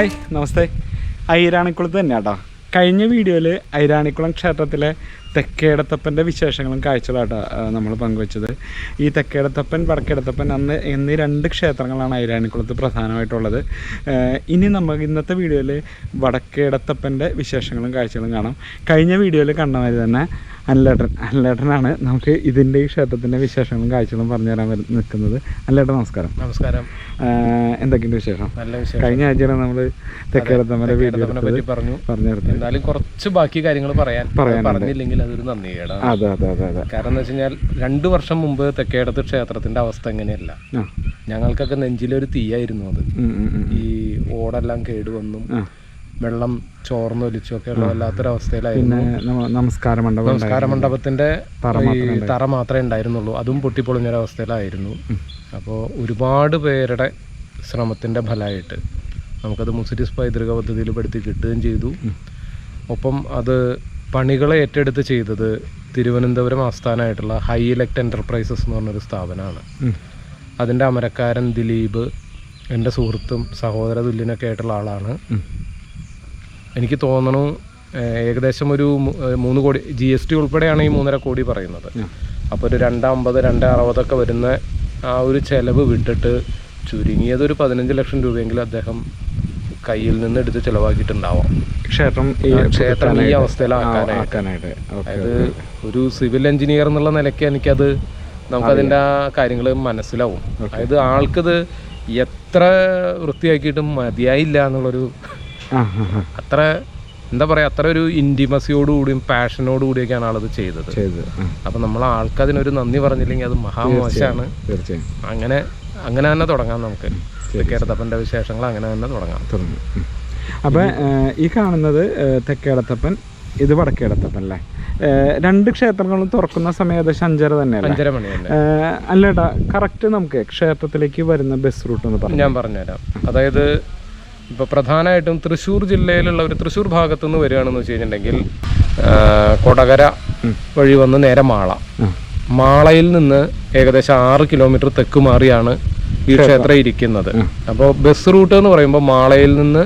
Hi നമസ്തേ. ഐരാണിക്കുളത്ത് തന്നെ കേട്ടോ. കഴിഞ്ഞ വീഡിയോയിൽ ഐരാണിക്കുളം ക്ഷേത്രത്തിലെ തെക്കേടത്തപ്പൻ്റെ വിശേഷങ്ങളും കാഴ്ചകളാട്ടോ നമ്മൾ പങ്കുവച്ചത്. ഈ തെക്കേടത്തപ്പൻ വടക്കേടത്തപ്പൻ എന്നീ രണ്ട് ക്ഷേത്രങ്ങളാണ് ഐരാണിക്കുളത്ത് പ്രധാനമായിട്ടുള്ളത്. ഇനി നമുക്ക് ഇന്നത്തെ വീഡിയോയിൽ വടക്കേടത്തപ്പൻ്റെ വിശേഷങ്ങളും കാഴ്ചകളും കാണാം. കഴിഞ്ഞ വീഡിയോയിൽ കണ്ട മാതിരി തന്നെ അല്ലേട്ടനാണ് നമുക്ക് ഇതിൻ്റെ ഈ ക്ഷേത്രത്തിൻ്റെ വിശേഷങ്ങളും കാഴ്ചകളും പറഞ്ഞു തരാൻ നിൽക്കുന്നത്. അല്ലേട്ടൻ നമസ്കാരം. നമസ്കാരം. എന്തൊക്കെയുണ്ട് വിശേഷം? നല്ല വിശേഷം. കഴിഞ്ഞ ആഴ്ചയാണ് നമ്മൾ തെക്കേടത്തപ്പൻ്റെ വീഡിയോ പറഞ്ഞു. എന്നാലും കുറച്ച് ബാക്കി കാര്യങ്ങൾ പറഞ്ഞില്ലെങ്കിൽ അതൊരു നന്ദികേടാണ്. അതെ അതെ അതെ അതെ. കാരണം എന്ന് വെച്ച് കഴിഞ്ഞാൽ 2 വർഷം മുമ്പ് തെക്കേടത്ത് ക്ഷേത്രത്തിന്റെ അവസ്ഥ എങ്ങനെയല്ല. ഞങ്ങൾക്കൊക്കെ നെഞ്ചിലൊരു തീയായിരുന്നു അത്. ഈ ഓടെല്ലാം കേടുവന്നും വെള്ളം ചോർന്നൊലിച്ചൊക്കെ ഉള്ള വല്ലാത്തൊരവസ്ഥയിലായിരുന്നു. നമസ്കാര മണ്ഡപത്തിന്റെ തറ മാത്രമേ ഉണ്ടായിരുന്നുള്ളൂ. അതും പൊട്ടിപ്പൊളിഞ്ഞൊരവസ്ഥയിലായിരുന്നു. അപ്പോൾ ഒരുപാട് പേരുടെ ശ്രമത്തിന്റെ ഫലമായിട്ട് നമുക്കത് മുസിരിസ് പൈതൃക പദ്ധതിയിൽ പെടുത്തി കിട്ടുകയും ചെയ്തു. ഒപ്പം അത് പണികളെ ഏറ്റെടുത്ത് ചെയ്തത് തിരുവനന്തപുരം ആസ്ഥാനമായിട്ടുള്ള ഹൈ ഇലക്ട് എൻ്റർപ്രൈസസ് എന്ന് പറഞ്ഞൊരു സ്ഥാപനമാണ്. അതിൻ്റെ അമരക്കാരൻ ദിലീപ് എൻ്റെ സുഹൃത്തും സഹോദര തുല്യനൊക്കെ ആയിട്ടുള്ള ആളാണ്. എനിക്ക് തോന്നണു ഏകദേശം ഒരു 3 കോടി GST ഉൾപ്പെടെയാണ് ഈ 3.5 കോടി പറയുന്നത്. അപ്പോൾ ഒരു 250, 260 വരുന്ന ആ ഒരു ചെലവ് വിട്ടിട്ട് ചുരുങ്ങിയതൊരു 15 ലക്ഷം രൂപയെങ്കിലും അദ്ദേഹം കയ്യിൽ നിന്ന് എടുത്ത് ചിലവാക്കിയിട്ടുണ്ടാവാം ക്ഷേത്രം ഈ അവസ്ഥയിലാക്കാനായിട്ട്. അതായത് ഒരു സിവിൽ എഞ്ചിനീയർ എന്നുള്ള നിലയ്ക്ക് എനിക്കത് നമുക്കതിൻ്റെ ആ കാര്യങ്ങൾ മനസ്സിലാവും. അതായത് ആൾക്കത് എത്ര വൃത്തിയാക്കിയിട്ടും മതിയായില്ല എന്നുള്ളൊരു അത്ര എന്താ പറയുക, അത്ര ഒരു ഇൻറ്റിമസിയോടുകൂടിയും പാഷനോടുകൂടിയൊക്കെയാണ് ആളത് ചെയ്തത്. അപ്പം നമ്മൾ ആൾക്കതിനൊരു നന്ദി പറഞ്ഞില്ലെങ്കിൽ അത് മഹാമോശമാണ്. അങ്ങനെ തന്നെ തുടങ്ങാം. നമുക്ക് തെക്കേടത്തപ്പൻ്റെ വിശേഷങ്ങൾ അങ്ങനെ തന്നെ തുടങ്ങാം. അപ്പം ഈ കാണുന്നത് തെക്കേടത്തപ്പൻ, ഇത് വടക്കേടത്തപ്പൻ അല്ലേ? 2 ക്ഷേത്രങ്ങളും തുറക്കുന്ന സമയം ഏകദേശം 5:30 തന്നെയല്ലേ? 5:30 മണി തന്നെ. അല്ലേട്ടാ, കറക്റ്റ് നമുക്ക് ക്ഷേത്രത്തിലേക്ക് വരുന്ന ബസ് റൂട്ട് എന്ന് ഞാൻ പറഞ്ഞുതരാം. അതായത് ഇപ്പോൾ പ്രധാനമായിട്ടും തൃശ്ശൂർ ജില്ലയിലുള്ള ഒരു തൃശ്ശൂർ ഭാഗത്തു നിന്ന് വരികയാണെന്ന് വെച്ച് കഴിഞ്ഞിട്ടുണ്ടെങ്കിൽ കൊടകര വഴി വന്ന് നേരെ മാളയിൽ നിന്ന് ഏകദേശം 6 കിലോമീറ്റർ തെക്ക് മാറിയാണ് ഈ ക്ഷേത്രം ഇരിക്കുന്നത്. അപ്പോൾ ബസ് റൂട്ട് എന്ന് പറയുമ്പോൾ മാളയിൽ നിന്ന്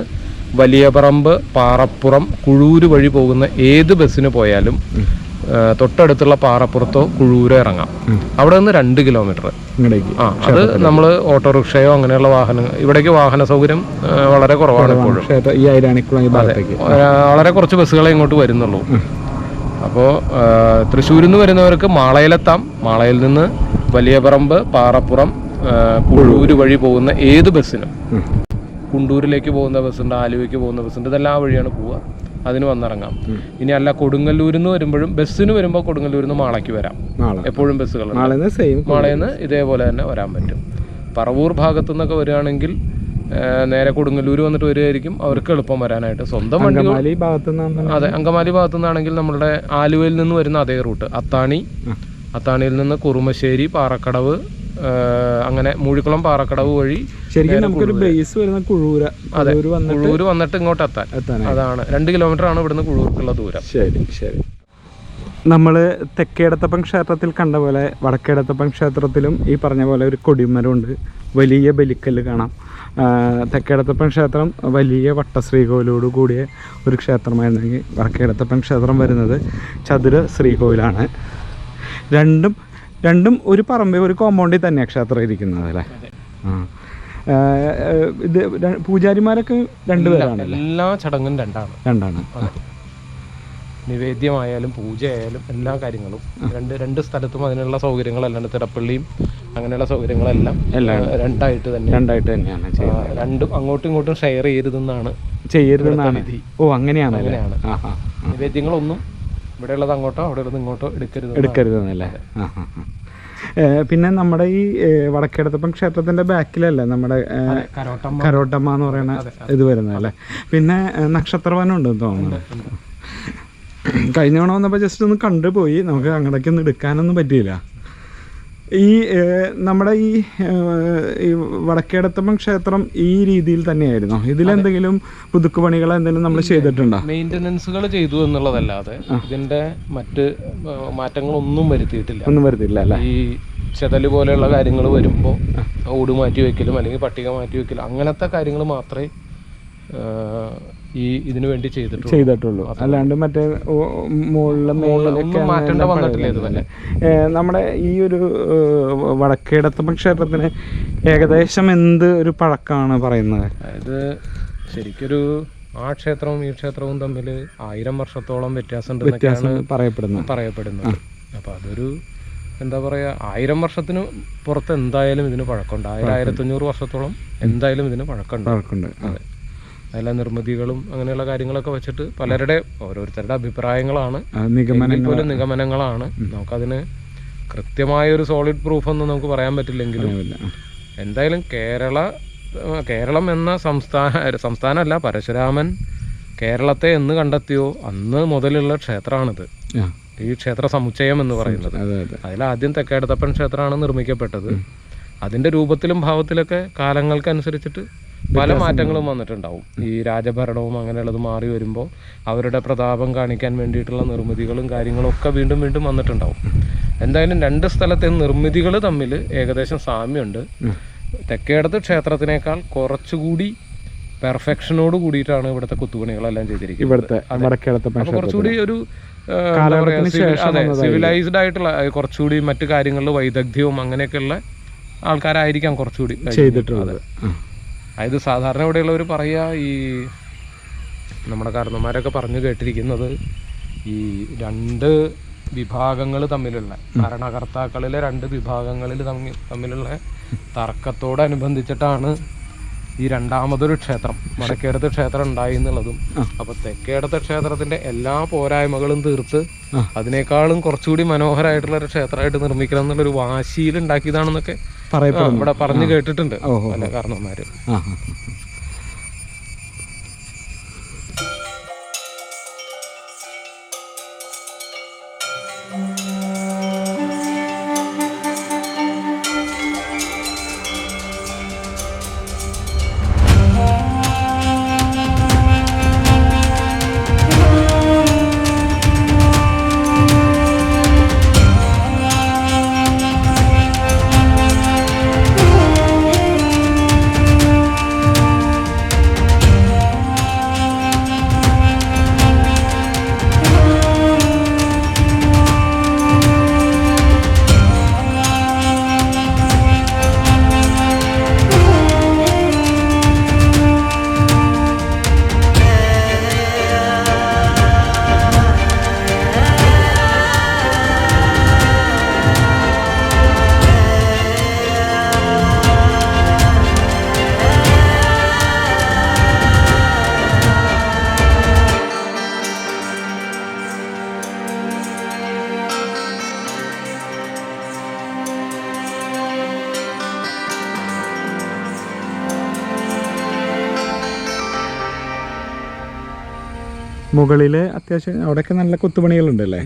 വലിയപറമ്പ്, പാറപ്പുറം, കുഴൂര് വഴി പോകുന്ന ഏത് ബസ്സിന് പോയാലും തൊട്ടടുത്തുള്ള പാറപ്പുറത്തോ കുഴൂരോ ഇറങ്ങാം. അവിടെ നിന്ന് 2 കിലോമീറ്റർ. അത് നമ്മൾ ഓട്ടോറിക്ഷയോ അങ്ങനെയുള്ള വാഹനങ്ങൾ, ഇവിടേക്ക് വാഹന സൗകര്യം വളരെ കുറവാണ് ഇപ്പോഴും. വളരെ കുറച്ച് ബസ്സുകളെ ഇങ്ങോട്ട് വരുന്നുള്ളൂ. അപ്പോൾ തൃശ്ശൂരിൽ നിന്ന് വരുന്നവർക്ക് മാളയിലെത്താം. മാളയിൽ നിന്ന് വലിയപറമ്പ്, പാറപ്പുറം, കുഴൂര് വഴി പോകുന്ന ഏത് ബസ്സിനും, കുണ്ടൂരിലേക്ക് പോകുന്ന ബസ്സുണ്ട്, ആലുവയ്ക്ക് പോകുന്ന ബസ്സുണ്ട്, ഇതെല്ലാം ആ വഴിയാണ് പോവുക. അതിന് വന്നിറങ്ങാം. ഇനി അല്ല കൊടുങ്ങല്ലൂരിൽ നിന്ന് വരുമ്പോഴും ബസ്സിന് വരുമ്പോൾ കൊടുങ്ങല്ലൂരിൽ നിന്ന് മാളയ്ക്ക് വരാം. എപ്പോഴും ബസ്സുകൾ മാളയിൽ നിന്ന് ഇതേപോലെ തന്നെ വരാൻ പറ്റും. പറവൂർ ഭാഗത്തു നിന്നൊക്കെ വരികയാണെങ്കിൽ നേരെ കൊടുങ്ങല്ലൂർ വന്നിട്ട് വരികയായിരിക്കും അവർക്ക് എളുപ്പം വരാനായിട്ട്. സ്വന്തം വണ്ടി. അതെ, അങ്കമാലി ഭാഗത്തു നിന്നാണെങ്കിൽ നമ്മളുടെ ആലുവയിൽ നിന്ന് വരുന്ന അതേ റൂട്ട് അത്താണിയിൽ നിന്ന് കുറുമശ്ശേരി, പാറക്കടവ്, അങ്ങനെ മൂഴിക്കുളം, പാറക്കടവ് വഴി കുഴൂര് വന്നിട്ട് ഇങ്ങോട്ട് എത്താൻ. അതാണ് 2 കിലോമീറ്റർ ആണ് ഇവിടുന്ന് കുഴൂർക്കുള്ള ദൂരം. ശരി. നമ്മൾ തെക്കേടത്തപ്പൻ ക്ഷേത്രത്തിൽ കണ്ട പോലെ വടക്കേടത്തപ്പൻ ക്ഷേത്രത്തിലും ഈ പറഞ്ഞ പോലെ ഒരു കൊടിമരമുണ്ട്. വലിയ ബലിക്കല്ല് കാണാം. തെക്കേടത്തപ്പൻ ക്ഷേത്രം വലിയ വട്ടശ്രീകോവിലോട് കൂടിയ ഒരു ക്ഷേത്രമായിരുന്നെങ്കിൽ വടക്കേടത്തപ്പൻ ക്ഷേത്രം വരുന്നത് ചതുര ശ്രീകോവിലാണ്. രണ്ടും ഒരു പറമ്പിൽ ഒരു കോമ്പൗണ്ടിൽ തന്നെയാണ് ക്ഷേത്രം ഇരിക്കുന്നത് അല്ലേ? ഇത് പൂജാരിമാരൊക്കെ 2 പേരാണ്. എല്ലാ ചടങ്ങും രണ്ടാണ്. നിവേദ്യമായാലും പൂജയായാലും എല്ലാ കാര്യങ്ങളും രണ്ട് സ്ഥലത്തും അതിനുള്ള സൗകര്യങ്ങളെല്ലാം, തിടപ്പള്ളിയും അങ്ങനെയുള്ള സൗകര്യങ്ങളെല്ലാം രണ്ടായിട്ട് തന്നെയാണ്. രണ്ടും അങ്ങോട്ടും ഇങ്ങോട്ടും ഷെയർ ചെയ്യരുതെന്നാണ്. ഓ, അങ്ങനെയാണ്. നിവേദ്യങ്ങളൊന്നും ഇവിടെയുള്ളത് അങ്ങോട്ടോ അവിടെയുള്ളത് ഇങ്ങോട്ടോ എടുക്കരുതെന്നല്ലേ? പിന്നെ നമ്മുടെ ഈ വടക്കേടത്തപ്പൻ ക്ഷേത്രത്തിന്റെ ബാക്കിലല്ലേ നമ്മുടെ കരോട്ടമ്മ എന്ന് പറയുന്ന ഇത് വരുന്നത് അല്ലേ? പിന്നെ നക്ഷത്രവനം ഉണ്ടെന്ന് തോന്നുന്നു. കഴിഞ്ഞ തവണ വന്നപ്പോൾ ജസ്റ്റ് ഒന്ന് കണ്ടുപോയി. നമുക്ക് അങ്ങടേക്കൊന്നും എടുക്കാനൊന്നും പറ്റിയില്ല. ഈ നമ്മുടെ ഈ വടക്കേടത്തപ്പൻ ക്ഷേത്രം ഈ രീതിയിൽ തന്നെയായിരുന്നു. ഇതിലെന്തെങ്കിലും പുതുക്കുപണികൾ എന്തെങ്കിലും നമ്മൾ ചെയ്തിട്ടുണ്ടോ? മെയിൻ്റനൻസുകൾ ചെയ്തു എന്നുള്ളതല്ലാതെ ഇതിന്റെ മറ്റ് മാറ്റങ്ങളൊന്നും വരുത്തിയിട്ടില്ല. അല്ലേ? ഈ ചെതല് പോലെയുള്ള കാര്യങ്ങൾ വരുമ്പോൾ ഓട് മാറ്റി വെക്കലും അല്ലെങ്കിൽ പട്ടിക മാറ്റി വെക്കലും അങ്ങനത്തെ കാര്യങ്ങൾ മാത്രമേ ഇതിനു വേണ്ടി ചെയ്തിട്ടുള്ളൂ. അല്ലാണ്ട് മറ്റേ മുകളിലൊന്നും മാറ്റേണ്ട വന്നിട്ടില്ല ഇതുവരെ. നമ്മുടെ ഈ ഒരു വടക്കേടത്തമ്മൻ ക്ഷേത്രത്തിന് ഏകദേശം എന്ത് ഒരു പഴക്കമാണ് പറയുന്നത്? അതായത് ശരിക്കൊരു ആ ക്ഷേത്രവും ഈ ക്ഷേത്രവും തമ്മിൽ 1000 വർഷത്തോളം വ്യത്യാസം പറയപ്പെടുന്നത്. അപ്പോൾ അതൊരു എന്താ പറയുക, 1000 വർഷത്തിന് പുറത്ത് എന്തായാലും ഇതിന് പഴക്കമുണ്ട്. 1500 വർഷത്തോളം എന്തായാലും ഇതിന് പഴക്കമുണ്ട്. അതെ, എല്ലാ നിർമ്മിതികളും അങ്ങനെയുള്ള കാര്യങ്ങളൊക്കെ വെച്ചിട്ട് പലരുടെ ഓരോരുത്തരുടെ അഭിപ്രായങ്ങളാണ്, നിഗമനങ്ങളാണ്. നമുക്കതിന് കൃത്യമായ ഒരു സോളിഡ് പ്രൂഫ് ഒന്നും നമുക്ക് പറയാൻ പറ്റില്ലെങ്കിലും എന്തായാലും കേരളം എന്ന സംസ്ഥാനമല്ല, പരശുരാമൻ കേരളത്തെ എന്ന് കണ്ടെത്തിയോ അന്ന് മുതലുള്ള ക്ഷേത്രമാണിത്, ഈ ക്ഷേത്ര സമുച്ചയം എന്ന് പറയുന്നത്. അതിലാദ്യം തെക്കേടത്തപ്പൻ ക്ഷേത്രമാണ് നിർമ്മിക്കപ്പെട്ടത്. അതിൻ്റെ രൂപത്തിലും ഭാവത്തിലൊക്കെ കാലങ്ങൾക്കനുസരിച്ചിട്ട് പല മാറ്റങ്ങളും വന്നിട്ടുണ്ടാവും. ഈ രാജഭരണവും അങ്ങനെയുള്ളത് മാറി വരുമ്പോൾ അവരുടെ പ്രതാപം കാണിക്കാൻ വേണ്ടിയിട്ടുള്ള നിർമ്മിതികളും കാര്യങ്ങളും ഒക്കെ വീണ്ടും വീണ്ടും വന്നിട്ടുണ്ടാവും. എന്തായാലും രണ്ട് സ്ഥലത്തെ നിർമ്മിതികൾ തമ്മിൽ ഏകദേശം സാമ്യമുണ്ട്. തെക്കേടത്ത് ക്ഷേത്രത്തിനേക്കാൾ കുറച്ചുകൂടി പെർഫെക്ഷനോട് കൂടിയിട്ടാണ് ഇവിടുത്തെ കുത്തുപണികളെല്ലാം ചെയ്തിരിക്കുന്നത്. കുറച്ചുകൂടി ഒരു സിവിലൈസ്ഡ് ആയിട്ടുള്ള, കുറച്ചുകൂടി മറ്റു കാര്യങ്ങളിൽ വൈദഗ്ധ്യവും അങ്ങനെയൊക്കെയുള്ള ആൾക്കാരായിരിക്കാം കുറച്ചുകൂടി ചെയ്തിട്ടുള്ളത്. അതായത് സാധാരണ ഇവിടെയുള്ളവർ പറയുക, ഈ നമ്മുടെ കാരണന്മാരൊക്കെ പറഞ്ഞു കേട്ടിരിക്കുന്നത്, ഈ രണ്ട് വിഭാഗങ്ങൾ തമ്മിലുള്ള ഭരണകർത്താക്കളിലെ രണ്ട് വിഭാഗങ്ങളിൽ തമ്മിലുള്ള തർക്കത്തോടനുബന്ധിച്ചിട്ടാണ് ഈ രണ്ടാമതൊരു ക്ഷേത്രം വടക്കേടത്ത് ക്ഷേത്രം ഉണ്ടായി എന്നുള്ളതും. അപ്പൊ തെക്കേടത്തെ ക്ഷേത്രത്തിന്റെ എല്ലാ പോരായ്മകളും തീർത്ത് അതിനേക്കാളും കുറച്ചുകൂടി മനോഹരമായിട്ടുള്ള ഒരു ക്ഷേത്രമായിട്ട് നിർമ്മിക്കണം എന്നുള്ളൊരു വാശിയിൽ ഉണ്ടാക്കിയതാണെന്നൊക്കെ ഇവിടെ പറഞ്ഞു കേട്ടിട്ടുണ്ട് പല കാരണന്മാര്. മുകളില് അത്യാവശ്യം അവിടെയൊക്കെ നല്ല കൊത്തുപണികളുണ്ടല്ലേ?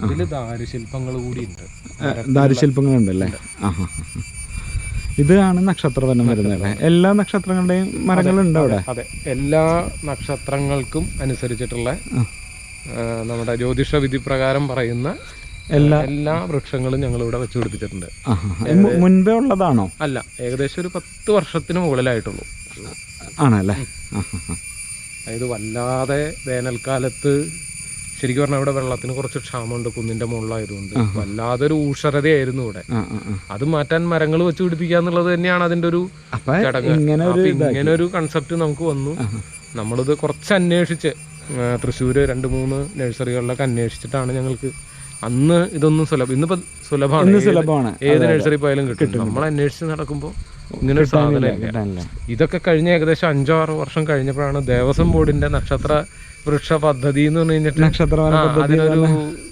ഇതില് ദാരുശില്പങ്ങൾ കൂടി ഉണ്ട്. ദാരുശില്പങ്ങളുണ്ടല്ലേ? ഇതാണ് നക്ഷത്രവനം വരുന്നത്. എല്ലാ നക്ഷത്രങ്ങളുടെയും മരങ്ങളുണ്ട് അവിടെ? അതെ, എല്ലാ നക്ഷത്രങ്ങൾക്കും അനുസരിച്ചിട്ടുള്ള നമ്മുടെ ജ്യോതിഷ വിധി പ്രകാരം പറയുന്ന എല്ലാ വൃക്ഷങ്ങളും ഞങ്ങൾ ഇവിടെ വെച്ച് പിടിപ്പിച്ചിട്ടുണ്ട്. മുൻപേ ഉള്ളതാണോ? അല്ല, ഏകദേശം ഒരു 10 വർഷത്തിന് മുകളിലായിട്ടുള്ളൂ. ആണല്ലേ? അതായത് വല്ലാതെ വേനൽക്കാലത്ത് ശരിക്കും പറഞ്ഞാൽ ഇവിടെ വെള്ളത്തിന് കുറച്ച് ക്ഷാമമുണ്ട്, കുന്നിന്റെ മുകളിലായതുകൊണ്ട് വല്ലാതൊരു ഊഷരതയായിരുന്നു ഇവിടെ. അത് മാറ്റാൻ മരങ്ങൾ വെച്ച് പിടിപ്പിക്കുക എന്നുള്ളത് തന്നെയാണ് അതിന്റെ ഒരു ചടങ്ങ്. ഇങ്ങനെ ഒരു കൺസെപ്റ്റ് നമുക്ക് വന്നു. നമ്മളിത് കുറച്ച് അന്വേഷിച്ച് തൃശ്ശൂര് 2-3 നഴ്സറികളിലൊക്കെ അന്വേഷിച്ചിട്ടാണ് ഞങ്ങൾക്ക് അന്ന് ഇതൊന്നും ഇന്നിപ്പോ സുലഭമാണ്, ഏത് നഴ്സറി പോയാലും കിട്ടും. നമ്മൾ അന്വേഷിച്ച് നടക്കുമ്പോൾ ഇങ്ങനെ ഒരു സാധനമില്ല. ഇതൊക്കെ കഴിഞ്ഞ ഏകദേശം 5-6 വർഷം കഴിഞ്ഞപ്പോഴാണ് ദേവസ്വം ബോർഡിന്റെ നക്ഷത്ര വൃക്ഷ പദ്ധതി എന്ന് പറഞ്ഞു കഴിഞ്ഞിട്ട് അതിനൊരു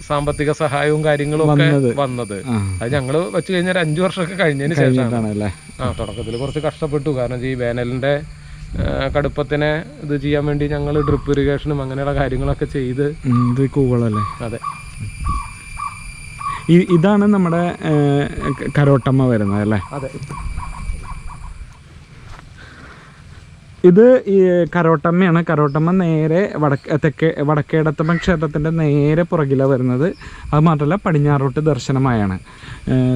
സാമ്പത്തിക സഹായവും കാര്യങ്ങളും ഒക്കെ വന്നത്. അത് ഞങ്ങള് വെച്ച് കഴിഞ്ഞാൽ 5 വർഷമൊക്കെ കഴിഞ്ഞതിന് ശേഷമാണ്. തുടക്കത്തിൽ കുറച്ച് കഷ്ടപ്പെട്ടു. കാരണം ഈ വേനലിന്റെ കടുപ്പത്തിനെ ഇത് ചെയ്യാൻ വേണ്ടി ഞങ്ങൾ ഡ്രിപ്പ് ഇറിഗേഷനും അങ്ങനെയുള്ള കാര്യങ്ങളൊക്കെ ചെയ്ത്. അതെ, ഇതാണ് നമ്മുടെ കരോട്ടമ്മ വരുന്നത് അല്ലേ? അതെ, ഇത് ഈ കരോട്ടമ്മയാണ്. കരോട്ടമ്മ നേരെ വടക്കേടത്തമ്മൻ ക്ഷേത്രത്തിൻ്റെ നേരെ പുറകിലാണ് വരുന്നത്. അത് മാത്രമല്ല പടിഞ്ഞാറോട്ട് ദർശനമായാണ്.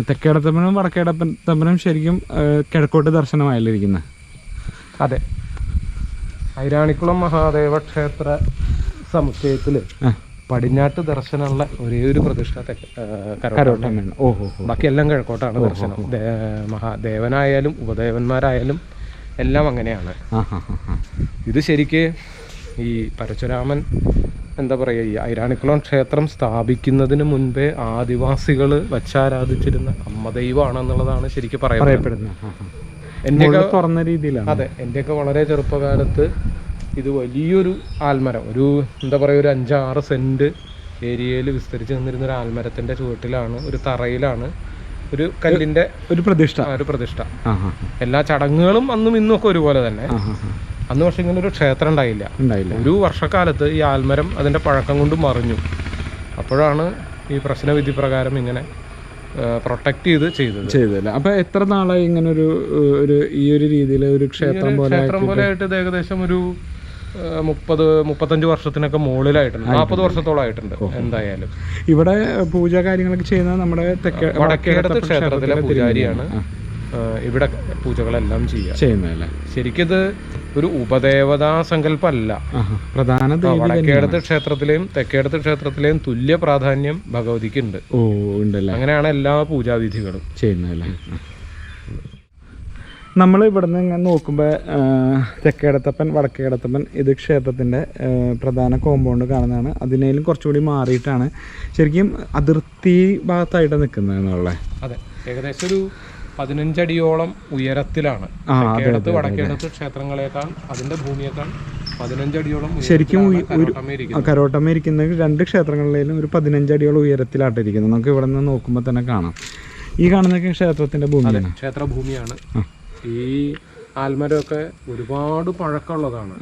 തെക്കേടത്തമ്മനും വടക്കേടത്തമ്മനും ശരിക്കും കിഴക്കോട്ട് ദർശനമായില്ലിരിക്കുന്നത്. അതെ, ഐരാണിക്കുളം മഹാദേവ ക്ഷേത്ര സമുച്ചയത്തിൽ പടിഞ്ഞാട്ട് ദർശനമുള്ള ഒരേ ഒരു പ്രതിഷ്ഠ കരോട്ടമ്മയാണ്. ബാക്കിയെല്ലാം കിഴക്കോട്ടാണ് ദർശനം. ദേവനായാലും ഉപദേവന്മാരായാലും എല്ലാം അങ്ങനെയാണ്. ഇത് ശരിക്ക് ഈ പരശുരാമൻ എന്താ പറയുക, ഈ ഐരാണിക്കുളം ക്ഷേത്രം സ്ഥാപിക്കുന്നതിന് മുൻപേ ആദിവാസികൾ വച്ചാരാധിച്ചിരുന്ന അമ്മദൈവമാണെന്നുള്ളതാണ് ശരിക്കും പറയപ്പെടുന്നത്. എൻ്റെയൊക്കെ തുറന്ന രീതിയിലാണ്. അതെ, എൻ്റെയൊക്കെ വളരെ ചെറുപ്പകാലത്ത് ഇത് വലിയൊരു ആൽമരം, ഒരു എന്താ പറയുക, ഒരു 5-6 സെൻറ്റ് ഏരിയയിൽ വിസ്തരിച്ച് നിന്നിരുന്ന ഒരു ആൽമരത്തിൻ്റെ ചുവട്ടിലാണ്, ഒരു തറയിലാണ് ഒരു കല്ലിൻ്റെ ഒരു പ്രതിഷ്ഠ. എല്ലാ ചടങ്ങുകളും അന്നും ഇന്നും ഒക്കെ ഒരുപോലെ തന്നെ. അന്ന് പക്ഷെ ഇങ്ങനെ ഒരു ക്ഷേത്രം ഉണ്ടായില്ല. ഒരു വർഷക്കാലത്ത് ഈ ആൽമരം അതിൻ്റെ പഴക്കം കൊണ്ട് മറിഞ്ഞു. അപ്പോഴാണ് ഈ പ്രശ്നവിധി പ്രകാരം ഇങ്ങനെ പ്രൊട്ടക്ട് ചെയ്തത്. അപ്പൊ എത്ര നാളായി ഇങ്ങനെ ഒരു ഈ ഒരു രീതിയിൽ ഒരു ക്ഷേത്രം പോലെ ആയിട്ട്? ഇത് ഏകദേശം ഒരു 30-35 വർഷത്തിനൊക്കെ മുകളിലായിട്ടുണ്ട്. 40 വർഷത്തോളം ആയിട്ടുണ്ട് എന്തായാലും. ഇവിടെ പൂജ കാര്യങ്ങളൊക്കെ ചെയ്യുന്നത് നമ്മുടെ വടക്കേടത്ത് ക്ഷേത്രത്തിലെ പൂജാരിയാണ് ഇവിടെ പൂജകളെല്ലാം ചെയ്യുന്നതല്ലേ. ശരിക്കിത് ഒരു ഉപദേവതാ സങ്കല്പമല്ല. വടക്കേടത്ത് ക്ഷേത്രത്തിലെയും തെക്കേടത്ത് ക്ഷേത്രത്തിലെയും തുല്യ പ്രാധാന്യം ഭഗവതിക്കുണ്ട്. അങ്ങനെയാണ് എല്ലാ പൂജാവിധികളും ചെയ്യുന്നതല്ലേ. നമ്മൾ ഇവിടുന്ന് ഇങ്ങനെ നോക്കുമ്പോൾ തെക്കേടത്തപ്പൻ വടക്കേടത്തപ്പൻ ഇത് ക്ഷേത്രത്തിൻ്റെ പ്രധാന കോമ്പൗണ്ട് കാണുന്നതാണ്. അതിനേലും കുറച്ചുകൂടി മാറിയിട്ടാണ് ശരിക്കും അതിർത്തി ഭാഗത്തായിട്ട് നിൽക്കുന്നത് എന്നുള്ളത്. അതെ, ഏകദേശം ഒരു 15 അടിയോളം ഉയരത്തിലാണ് തെക്കേടത്ത് വടക്കേടത്ത് ക്ഷേത്രങ്ങളെക്കാൾ, അതിൻ്റെ ഭൂമിയേക്കാൾ 15 അടിയോളം ശരിക്കും കരോട്ടമ്മ ഇരിക്കുന്നത്. 2 ക്ഷേത്രങ്ങളിലും ഒരു 15 അടിയോളം ഉയരത്തിലായിട്ടിരിക്കുന്നത്. നമുക്ക് ഇവിടെ നിന്ന് നോക്കുമ്പോൾ തന്നെ കാണാം. ഈ കാണുന്നതൊക്കെ ക്ഷേത്രത്തിൻ്റെ ഭൂമിയാണ്, ക്ഷേത്രഭൂമിയാണ്. ഈ ആൽമരമൊക്കെ ഒരുപാട് പഴക്കമുള്ളതാണ്.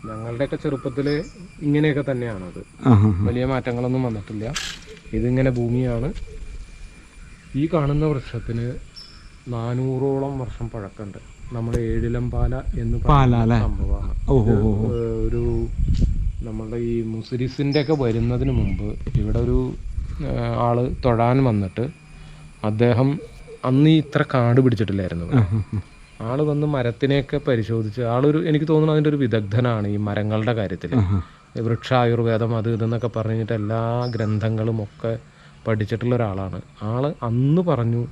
ഞങ്ങളുടെയൊക്കെ ചെറുപ്പത്തിൽ ഇങ്ങനെയൊക്കെ തന്നെയാണത്. വലിയ മാറ്റങ്ങളൊന്നും വന്നിട്ടില്ല. ഇതിങ്ങനെ ഭൂമിയാണ്. ഈ കാണുന്ന വൃക്ഷത്തിന് 400ഓളം വർഷം പഴക്കമുണ്ട്. നമ്മുടെ ഏഴിലംപാല എന്ന് പറയുന്ന സംഭവമാണ്. ഒരു നമ്മളുടെ ഈ മുസ്ലിസിൻ്റെ ഒക്കെ വരുന്നതിന് മുമ്പ് ഇവിടെ ഒരു ആള് തൊഴാൻ വന്നിട്ട് അദ്ദേഹം അന്ന് ഇത്ര കാട് പിടിച്ചിട്ടില്ലായിരുന്നു. ആള് വന്ന് മരത്തിനെയൊക്കെ പരിശോധിച്ച്, എനിക്ക് തോന്നുന്നു അതിൻ്റെ ഒരു വിദഗ്ധനാണ് ഈ മരങ്ങളുടെ കാര്യത്തിൽ. വൃക്ഷായുർവേദം അത് ഇതെന്നൊക്കെ പറഞ്ഞിട്ട് എല്ലാ ഗ്രന്ഥങ്ങളും ഒക്കെ പഠിച്ചിട്ടുള്ള ഒരാളാണ്. ആള് അന്ന് പറഞ്ഞു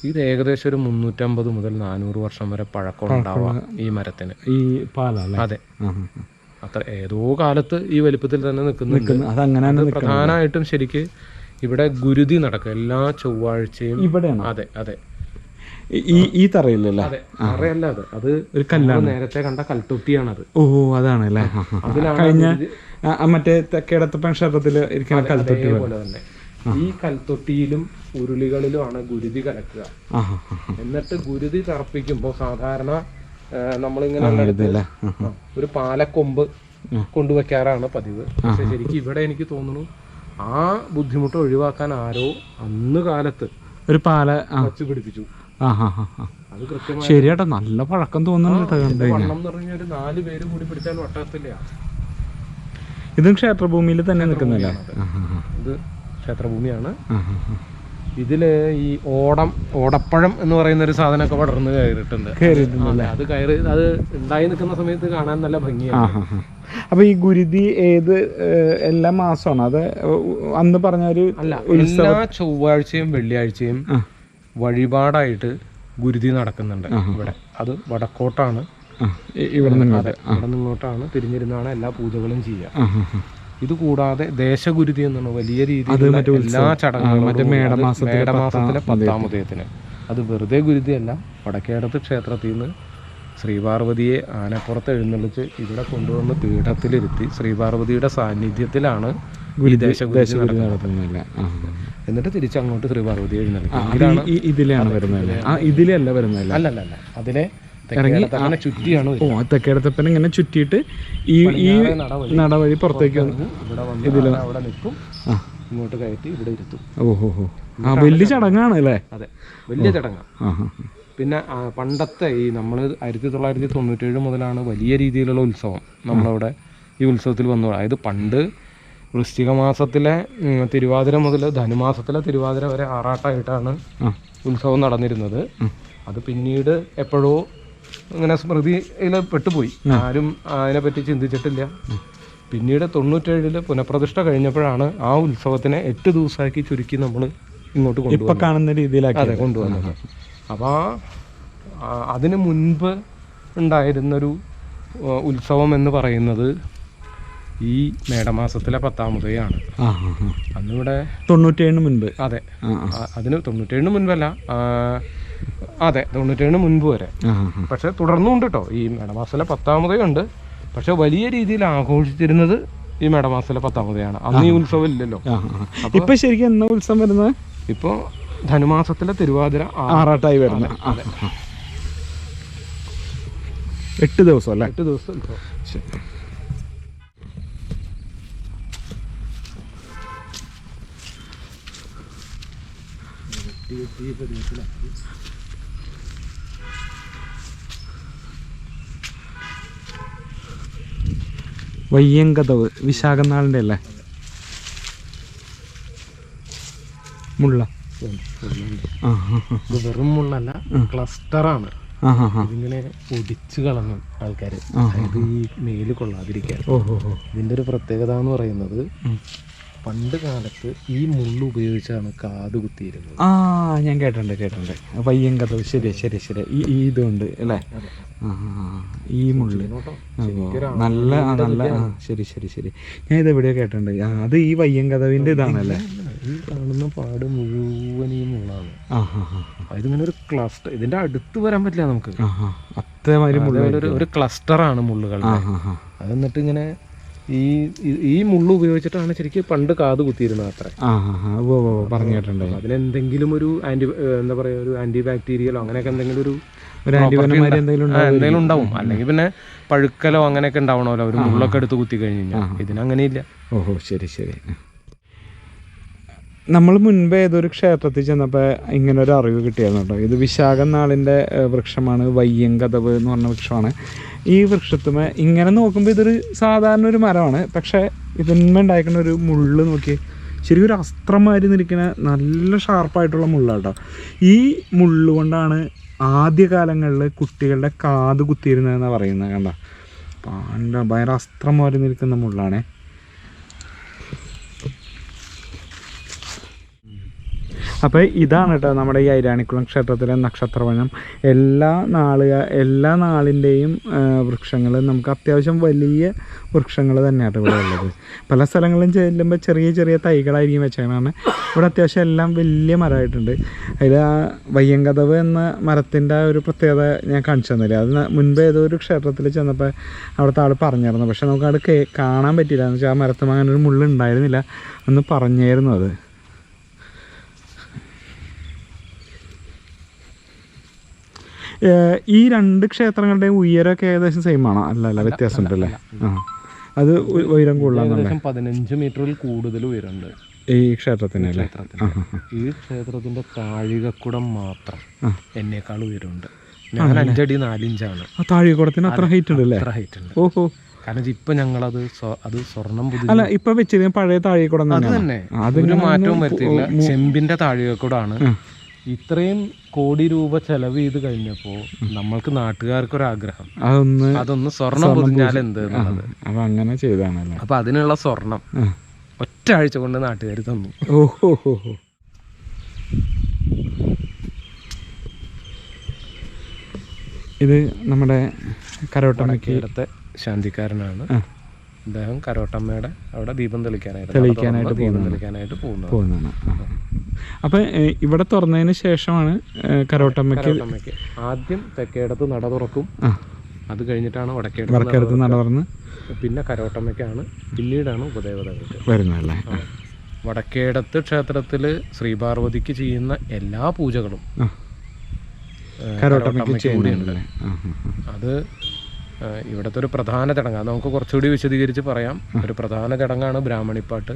ഇത് ഏകദേശം ഒരു 350 മുതൽ 400 വർഷം വരെ പഴക്കം ഉണ്ടാവാം ഈ മരത്തിന്. ഈ പാലല്ലേ? അതെ, അത്ര ഏതോ കാലത്ത് ഈ വലിപ്പത്തിൽ തന്നെ നിൽക്കുന്നുണ്ട്. പ്രധാനമായിട്ടും ശരിക്ക് ഇവിടെ ഗുരുതി നടക്കും എല്ലാ ചൊവ്വാഴ്ചയും. ഇവിടെയാണ്? അതെ അതെ. ഈ തറയില്ലല്ലോ? അതെ, തറയല്ല, അത് ഒരു കല്ലാണ്. നേരത്തെ കണ്ട കൽത്തൊട്ടിയാണത്. അതാണല്ലേ. കഴിഞ്ഞ മറ്റേ തെക്കേടത്തപ്പൻ ക്ഷേത്രത്തിൽ ഇരിക്കുന്ന കൽത്തൊട്ടി പോലെ തന്നെ. ഈ കൽത്തൊട്ടിയിലും ഉരുളികളിലുമാണ് ഗുരുതി കലക്കുക. എന്നിട്ട് ഗുരുതി തർപ്പിക്കുമ്പോൾ സാധാരണ നമ്മളിങ്ങനെ ഒരു പാലക്കൊമ്പ് കൊണ്ടുവയ്ക്കാറാണ് പതിവ്. പക്ഷെ ശരിക്കും ഇവിടെ എനിക്ക് തോന്നുന്നു ആ ബുദ്ധിമുട്ട് ഒഴിവാക്കാൻ ആരോ അന്ന് കാലത്ത് ഒരു പാല വച്ച് പിടിപ്പിച്ചു. അത് കൃത്യമായി ശരിയാട്ടോ, നല്ല പഴക്കം തോന്നുന്നുണ്ട്. വണ്ണം എന്ന് പറഞ്ഞ ഒരു 4 പേര് കൂടി പിടിച്ചാൽ വട്ടത്തില്ല. ഇതും ക്ഷേത്രഭൂമിയിൽ തന്നെ നിൽക്കുന്നില്ല. ഇത് ക്ഷേത്രഭൂമിയാണ്. ഇതില് ഈ ഓടപ്പഴം എന്ന് പറയുന്ന ഒരു സാധനമൊക്കെ പടർന്ന് കയറിയിട്ടുണ്ട്. അത് ഉണ്ടായി നിൽക്കുന്ന സമയത്ത് കാണാൻ നല്ല ഭംഗിയാണ്. അപ്പൊ ഈ ഗുരുതി എല്ലാ മാസമാണ്? അത് അന്ന് പറഞ്ഞ ഒരു അല്ല, എല്ലാ ചൊവ്വാഴ്ചയും വെള്ളിയാഴ്ചയും വഴിപാടായിട്ട് ഗുരുതി നടക്കുന്നുണ്ട് ഇവിടെ. അത് വടക്കോട്ടാണ്, ഇവിടെ നിങ്ങോട്ടാണ് തിരിഞ്ഞിരുന്നാണ് എല്ലാ പൂജകളും ചെയ്യുക. ഇത് കൂടാതെ ദേശഗുരുതി എന്നാണ് വലിയ രീതിയിൽ എല്ലാ ചടങ്ങുകളും മേടമാസത്തിലെ 10-ാം ഉദയത്തിന്. അത് വെറുതെ ഗുരുതിയല്ല, വടക്കേടത്ത് ക്ഷേത്രത്തിൽ നിന്ന് ശ്രീപാർവതിയെ ആനപ്പുറത്ത് എഴുന്നള്ളിച്ച് ഇവിടെ കൊണ്ടുവന്ന് പീഠത്തിലിരുത്തി ശ്രീപാർവതിയുടെ സാന്നിധ്യത്തിലാണ് ഈ ദേശഗുരുതി നടത്തുന്നത്. എന്നിട്ട് തിരിച്ചങ്ങോട്ട് ശ്രീപാർവതിയെ എഴുന്നള്ളിക്കും. ഇതിലാണ് വരുന്നത്? ഇതിലല്ല വരുന്നത്? അല്ലല്ല, അതിലെ തെക്കേടത്തപ്പനെ ചുറ്റിയാണ്. തെക്കേടത്തപ്പനെ ഇങ്ങനെ ചുറ്റിയിട്ട് ഈ നടവഴി പുറത്തേക്ക് ഇവിടെ അവിടെ നിൽക്കും, ഇങ്ങോട്ട് കയറ്റി ഇവിടെ ഇരുത്തും. വലിയ ചടങ്ങാണ് അല്ലേ? അതെ, വലിയ ചടങ്ങാണ്. പിന്നെ പണ്ടത്തെ ഈ നമ്മൾ 1997 മുതലാണ് വലിയ രീതിയിലുള്ള ഉത്സവം നമ്മളവിടെ ഈ ഉത്സവത്തിൽ വന്നു. അതായത് പണ്ട് വൃശ്ചിക മാസത്തിലെ തിരുവാതിര മുതൽ ധനുമാസത്തിലെ തിരുവാതിര വരെ ആറാട്ടായിട്ടാണ് ഉത്സവം നടന്നിരുന്നത്. അത് പിന്നീട് എപ്പോഴോ ഇങ്ങനെ സ്മൃതിയിൽ പെട്ടുപോയി. ആരും അതിനെപ്പറ്റി ചിന്തിച്ചിട്ടില്ല. പിന്നീട് 97 പുനഃപ്രതിഷ്ഠ കഴിഞ്ഞപ്പോഴാണ് ആ ഉത്സവത്തിനെ 8 ദിവസമാക്കി ചുരുക്കി നമ്മൾ ഇങ്ങോട്ട് കൊണ്ടുവന്നത്. അപ്പോൾ അതിന് മുൻപ് ഉണ്ടായിരുന്നൊരു ഉത്സവം എന്ന് പറയുന്നത് ഈ മേടമാസത്തിലെ 10-ാമതയാണ്. അന്നിവിടെ 97 മുൻപ്. അതെ, അതിന് 97 മുൻപല്ല, അതെ 97 മുൻപ് വരെ. പക്ഷെ തുടർന്നുണ്ട് കേട്ടോ. ഈ മേടമാസത്തിലെ 10-ാമതയുണ്ട്. പക്ഷെ വലിയ രീതിയിൽ ആഘോഷിച്ചിരുന്നത് ഈ മേടമാസത്തിലെ 10-ാമതയാണ്. അന്ന് ഈ ഉത്സവം ഇല്ലല്ലോ. ഇപ്പൊ ശരിക്കും എന്നാ ഉത്സവം വരുന്നത്? ഇപ്പൊ ധനുമാസത്തിലെ തിരുവാതിര ആറാട്ടായി വരുന്നത്. 8 ദിവസം അല്ലേ? 8 ദിവസം ഉത്സവം. വയ്യങ്കതവ് വിശാഖം നാളിൻ്റെ അല്ലേ? മുള്ള വെറും മുള്ളല്ല, ക്ലസ്റ്ററാണ്. ഇതിങ്ങനെ ഒടിച്ചു കളഞ്ഞു ആൾക്കാര്, അതായത് ഈ മേല് കൊള്ളാതിരിക്കാൻ. ഇതിന്റെ ഒരു പ്രത്യേകത എന്ന് പറയുന്നത് പണ്ട് കാലത്ത് ഈ മുള്ളു ഉപയോഗിച്ചാണ് കാത് കുത്തിയിരുന്നത്. ഞാൻ കേട്ടിട്ടുണ്ട് വയ്യങ്കതവ്. ശരി ഈ ഇതുണ്ട് അല്ലേ? ഈ മുള്ളി നല്ല ശരി ഞാൻ ഇതെവിടെയോ കേട്ടിട്ടുണ്ട്. അത് ഈ വയ്യങ്കതവിന്റെ ഇതാണല്ലേ? ഈ കാണുന്ന പാട് മുഴുവൻ ഈ മുള്ളാണ്. ഇതിങ്ങനെ ഒരു ക്ലസ്റ്റർ, ഇതിന്റെ അടുത്ത് വരാൻ പറ്റില്ല നമുക്ക്. ഒരു ക്ലസ്റ്ററാണ് മുള്ളുകൾ. അത് എന്നിട്ട് ഇങ്ങനെ ഈ മുള്ളു ഉപയോഗിച്ചിട്ടാണ് ശരിക്കും പണ്ട് കാത് കുത്തിയിരുന്നത് അത്ര. പറഞ്ഞു കേട്ടിട്ടുണ്ട്. അതിനെന്തെങ്കിലും ഒരു എന്താ പറയാ, ഒരു ആന്റി ബാക്ടീരിയലോ അങ്ങനെയൊക്കെ എന്തെങ്കിലും ഒരു എന്തെങ്കിലും ഉണ്ടാവും. അല്ലെങ്കിൽ പിന്നെ പഴുക്കലോ അങ്ങനെയൊക്കെ ഉണ്ടാവണമല്ലോ ഒരു മുള്ളൊക്കെ എടുത്ത് കുത്തി കഴിഞ്ഞ് കഴിഞ്ഞാൽ. ഇതിനങ്ങനെയില്ല. ശരി നമ്മൾ മുൻപ് ഏതൊരു ക്ഷേത്രത്തിൽ ചെന്നപ്പോൾ ഇങ്ങനെ ഒരു അറിവ് കിട്ടിയായിരുന്നു കേട്ടോ. ഇത് വിശാഖം നാളിൻ്റെ വൃക്ഷമാണ്, വയ്യങ്കതവ് എന്ന് പറഞ്ഞ വൃക്ഷമാണ്. ഈ വൃക്ഷത്തുമേ ഇങ്ങനെ നോക്കുമ്പോൾ ഇതൊരു സാധാരണ ഒരു മരമാണ്. പക്ഷേ ഇതിന്മേ ഉണ്ടായിരിക്കുന്ന ഒരു മുള്ള് നോക്കി ശരിക്കും ഒരു അസ്ത്രമാരി നിൽക്കുന്ന നല്ല ഷാർപ്പായിട്ടുള്ള മുള്ളാണ് കേട്ടോ. ഈ മുള്ളു കൊണ്ടാണ് ആദ്യകാലങ്ങളിൽ കുട്ടികളുടെ കാത് കുത്തിയിരുന്നതെന്നാണ് പറയുന്നത്. കണ്ട ഭയങ്കര അസ്ത്രം മാറി നിൽക്കുന്ന മുള്ളാണേ. അപ്പോൾ ഇതാണ് കേട്ടോ നമ്മുടെ ഈ ഐരാണിക്കുളം ക്ഷേത്രത്തിലെ നക്ഷത്രവനം. എല്ലാ നാളിൻ്റെയും വൃക്ഷങ്ങൾ നമുക്ക് അത്യാവശ്യം വലിയ വൃക്ഷങ്ങൾ തന്നെയാണ് ഇവിടെ ഉള്ളത്. പല സ്ഥലങ്ങളിലും ചെല്ലുമ്പോൾ ചെറിയ തൈകളായിരിക്കും വെച്ചേക്കണതാണ്. ഇവിടെ അത്യാവശ്യം എല്ലാം വലിയ മരമായിട്ടുണ്ട്. അതിൽ ആ വയ്യങ്കതവ് എന്ന മരത്തിൻ്റെ ഒരു പ്രത്യേകത ഞാൻ കാണിച്ചു തന്നില്ല. അത് മുൻപ് ഏതോ ഒരു ക്ഷേത്രത്തിൽ ചെന്നപ്പോൾ അവിടുത്തെ ആൾ പറഞ്ഞിരുന്നു. പക്ഷെ നമുക്ക് അവിടെ കാണാൻ പറ്റില്ല. എന്ന് വെച്ചാൽ ആ മരത്തും അങ്ങനെ ഒരു മുള്ളുണ്ടായിരുന്നില്ല എന്ന് പറഞ്ഞായിരുന്നു. അത് ഈ രണ്ട് ക്ഷേത്രങ്ങളുടെ ഉയരമൊക്കെ ഏകദേശം സെയിം ആണോ? അല്ല വ്യത്യാസം ഉണ്ടല്ലേ? അത് ഉയരം കൂടുതലാണ്. 15 മീറ്ററിൽ കൂടുതൽ ഉയരമുണ്ട് ഈ ക്ഷേത്രത്തിന് അല്ലേ? ഈ ക്ഷേത്രത്തിന്റെ താഴികക്കുടം മാത്രം എന്നേക്കാൾ ഉയരമുണ്ട്. ഞാൻ 5 അടി 4 ഇഞ്ചാണ്. താഴികക്കുടത്തിന് അത്ര ഹൈറ്റ് ഉണ്ട് അല്ലേ? ഓഹോ. കാരണം ഇപ്പൊ ഞങ്ങളത് സ്വർണം അല്ല ഇപ്പൊ വെച്ചിരുന്ന പഴയ താഴികക്കുടം തന്നെ, അതിന് മാറ്റവും വരുത്തില്ല. ചെമ്പിന്റെ താഴികക്കുടാണ്. ഇത്രയും കോടി രൂപ ചെലവ് ചെയ്ത് കഴിഞ്ഞപ്പോൾ നമ്മൾക്ക് നാട്ടുകാർക്കൊരാഗ്രഹം അതൊന്ന് സ്വർണം പൊതിഞ്ഞാൽ എന്ത് എന്നുള്ളത്. അപ്പൊ അങ്ങനെ ചെയ്താണല്ലോ. അപ്പൊ അതിനുള്ള സ്വർണം ഒറ്റ ആഴ്ച കൊണ്ട് നാട്ടുകാർ തന്നു. ഓഹോ. ഇത് നമ്മുടെ കരോട്ടമ്മയുടെ ശാന്തിക്കാരനാണ്. അദ്ദേഹം കരോട്ടമ്മയുടെ അവിടെ ദീപം തെളിക്കാനായിട്ട് പോകുന്നതാണ്. അപ്പം ഇവിടെ തുറന്നതിന് ശേഷമാണ് കരോട്ടമ്മയ്ക്ക് ആദ്യം തെക്കേടത്ത് നട തുറക്കും. അത് കഴിഞ്ഞിട്ടാണ് വടക്കേടത്ത് നട തുറന്ന് പിന്നെ കരോട്ടമ്മയ്ക്കാണ്, പിന്നീടാണ് ഉപദേവതകൾക്ക് വരുന്നതല്ലേ. വടക്കേടത്ത് ക്ഷേത്രത്തിൽ ശ്രീപാർവതിക്ക് ചെയ്യുന്ന എല്ലാ പൂജകളും കരോട്ടമ്മയ്ക്ക് കൂടിയുണ്ടല്ലേ. അത് ഇവിടുത്തെ ഒരു പ്രധാന ചടങ്ങാണ്. നമുക്ക് കുറച്ചുകൂടി വിശദീകരിച്ച് പറയാം. ഒരു പ്രധാന ചടങ്ങാണ് ബ്രാഹ്മണിപ്പാട്ട്.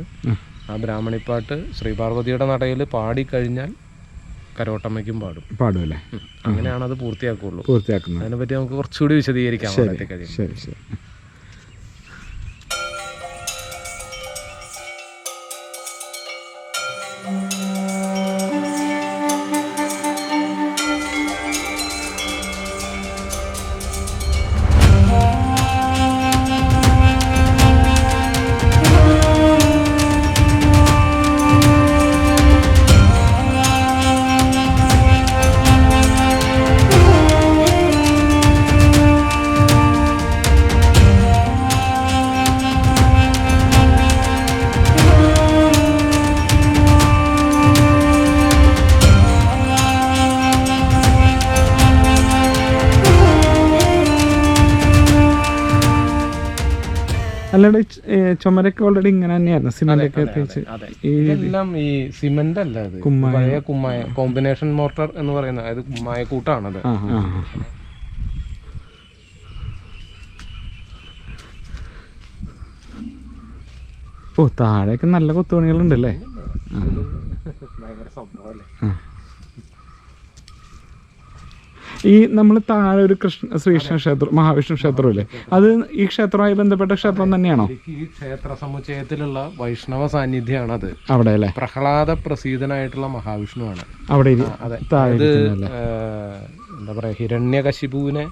ആ ബ്രാഹ്മണിപ്പാട്ട് ശ്രീപാർവതിയുടെ നടയിൽ പാടിക്കഴിഞ്ഞാൽ കരോട്ടമ്മയ്ക്കും പാടുമല്ലേ? അങ്ങനെയാണ് അത് പൂർത്തിയാക്കുന്നത്. അതിനെപ്പറ്റി നമുക്ക് കുറച്ചുകൂടി വിശദീകരിക്കാം. ശരി. അല്ലാണ്ട് ചുമരൊക്കെ ഓൾറെഡി ഇങ്ങനെ തന്നെയായിരുന്നു, സിമെന്റ് ഒക്കെ തേച്ച്. ഇതെല്ലാം ഈ സിമെന്റ് അല്ല, ഇത് പഴയ കുമ്മായ കോമ്പിനേഷൻ മോർട്ടർ എന്ന് പറയുന്നത്, അതായത് കുമ്മായ കൂട്ടാണത്. ഓ, താഴെയൊക്കെ നല്ല കൊത്തുപണികളുണ്ടല്ലേ. ഈ നമ്മൾ താഴെ ഒരു ശ്രീകൃഷ്ണ ക്ഷേത്രം, മഹാവിഷ്ണു ക്ഷേത്രമില്ലേ, അത് ഈ ക്ഷേത്രവുമായി ബന്ധപ്പെട്ട ക്ഷേത്രം തന്നെയാണോ? ഈ ക്ഷേത്ര സമുച്ചയത്തിലുള്ള വൈഷ്ണവ സാന്നിധ്യമാണ് അത്. അവിടെ അല്ലേ? പ്രഹ്ലാദ പ്രസീതനായിട്ടുള്ള മഹാവിഷ്ണുവാണ് അവിടെ. അത് എന്താ പറയാ, ഹിരണ്യകശിപുവിനെ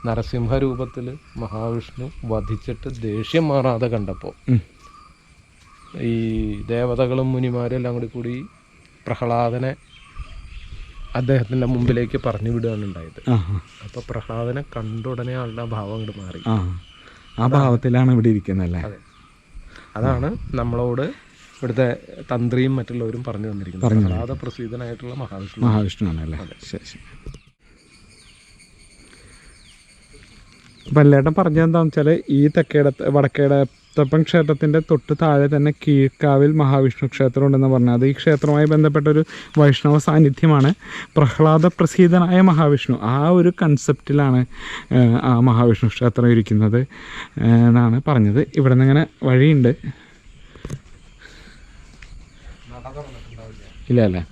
നരസിംഹ രൂപത്തിൽ മഹാവിഷ്ണു വധിച്ചിട്ട് ദേഷ്യം മാറാതെ കണ്ടപ്പോൾ ഈ ദേവതകളും മുനിമാരും എല്ലാം കൂടി പ്രഹ്ലാദനെ അദ്ദേഹത്തിന്റെ മുമ്പിലേക്ക് പറഞ്ഞു വിടുകയാണ് ഉണ്ടായത്. അപ്പൊ പ്രഹ്ലാദനെ കണ്ട ഉടനെ ആളുടെ ഭാവം അങ്ങോട്ട് മാറി. ആ ഭാവത്തിലാണ് ഇവിടെ ഇരിക്കുന്നല്ലേ. അതാണ് നമ്മളോട് ഇവിടുത്തെ തന്ത്രിയും മറ്റുള്ളവരും പറഞ്ഞു തന്നിരിക്കുന്നത്. പ്രഹ്ലാദ പ്രസീതനായിട്ടുള്ള മഹാവിഷ്ണു ആണല്ലേ. ശരി. പല്ലേട്ടൻ പറഞ്ഞതെന്താണെന്ന് വെച്ചാൽ, ഈ വടക്കേടത്തപ്പൻ ക്ഷേത്രത്തിൻ്റെ തൊട്ട് താഴെ തന്നെ കീഴ്ക്കാവിൽ മഹാവിഷ്ണു ക്ഷേത്രം ഉണ്ടെന്ന് പറഞ്ഞാൽ, അത് ഈ ക്ഷേത്രവുമായി ബന്ധപ്പെട്ടൊരു വൈഷ്ണവ സാന്നിധ്യമാണ്. പ്രഹ്ലാദ പ്രസീതനായ മഹാവിഷ്ണു, ആ ഒരു കൺസെപ്റ്റിലാണ് ആ മഹാവിഷ്ണു ക്ഷേത്രം ഇരിക്കുന്നത് എന്നാണ് പറഞ്ഞത്. ഇവിടെ നിന്ന് ഇങ്ങനെ വഴിയുണ്ട്. ഇല്ല അല്ലേ?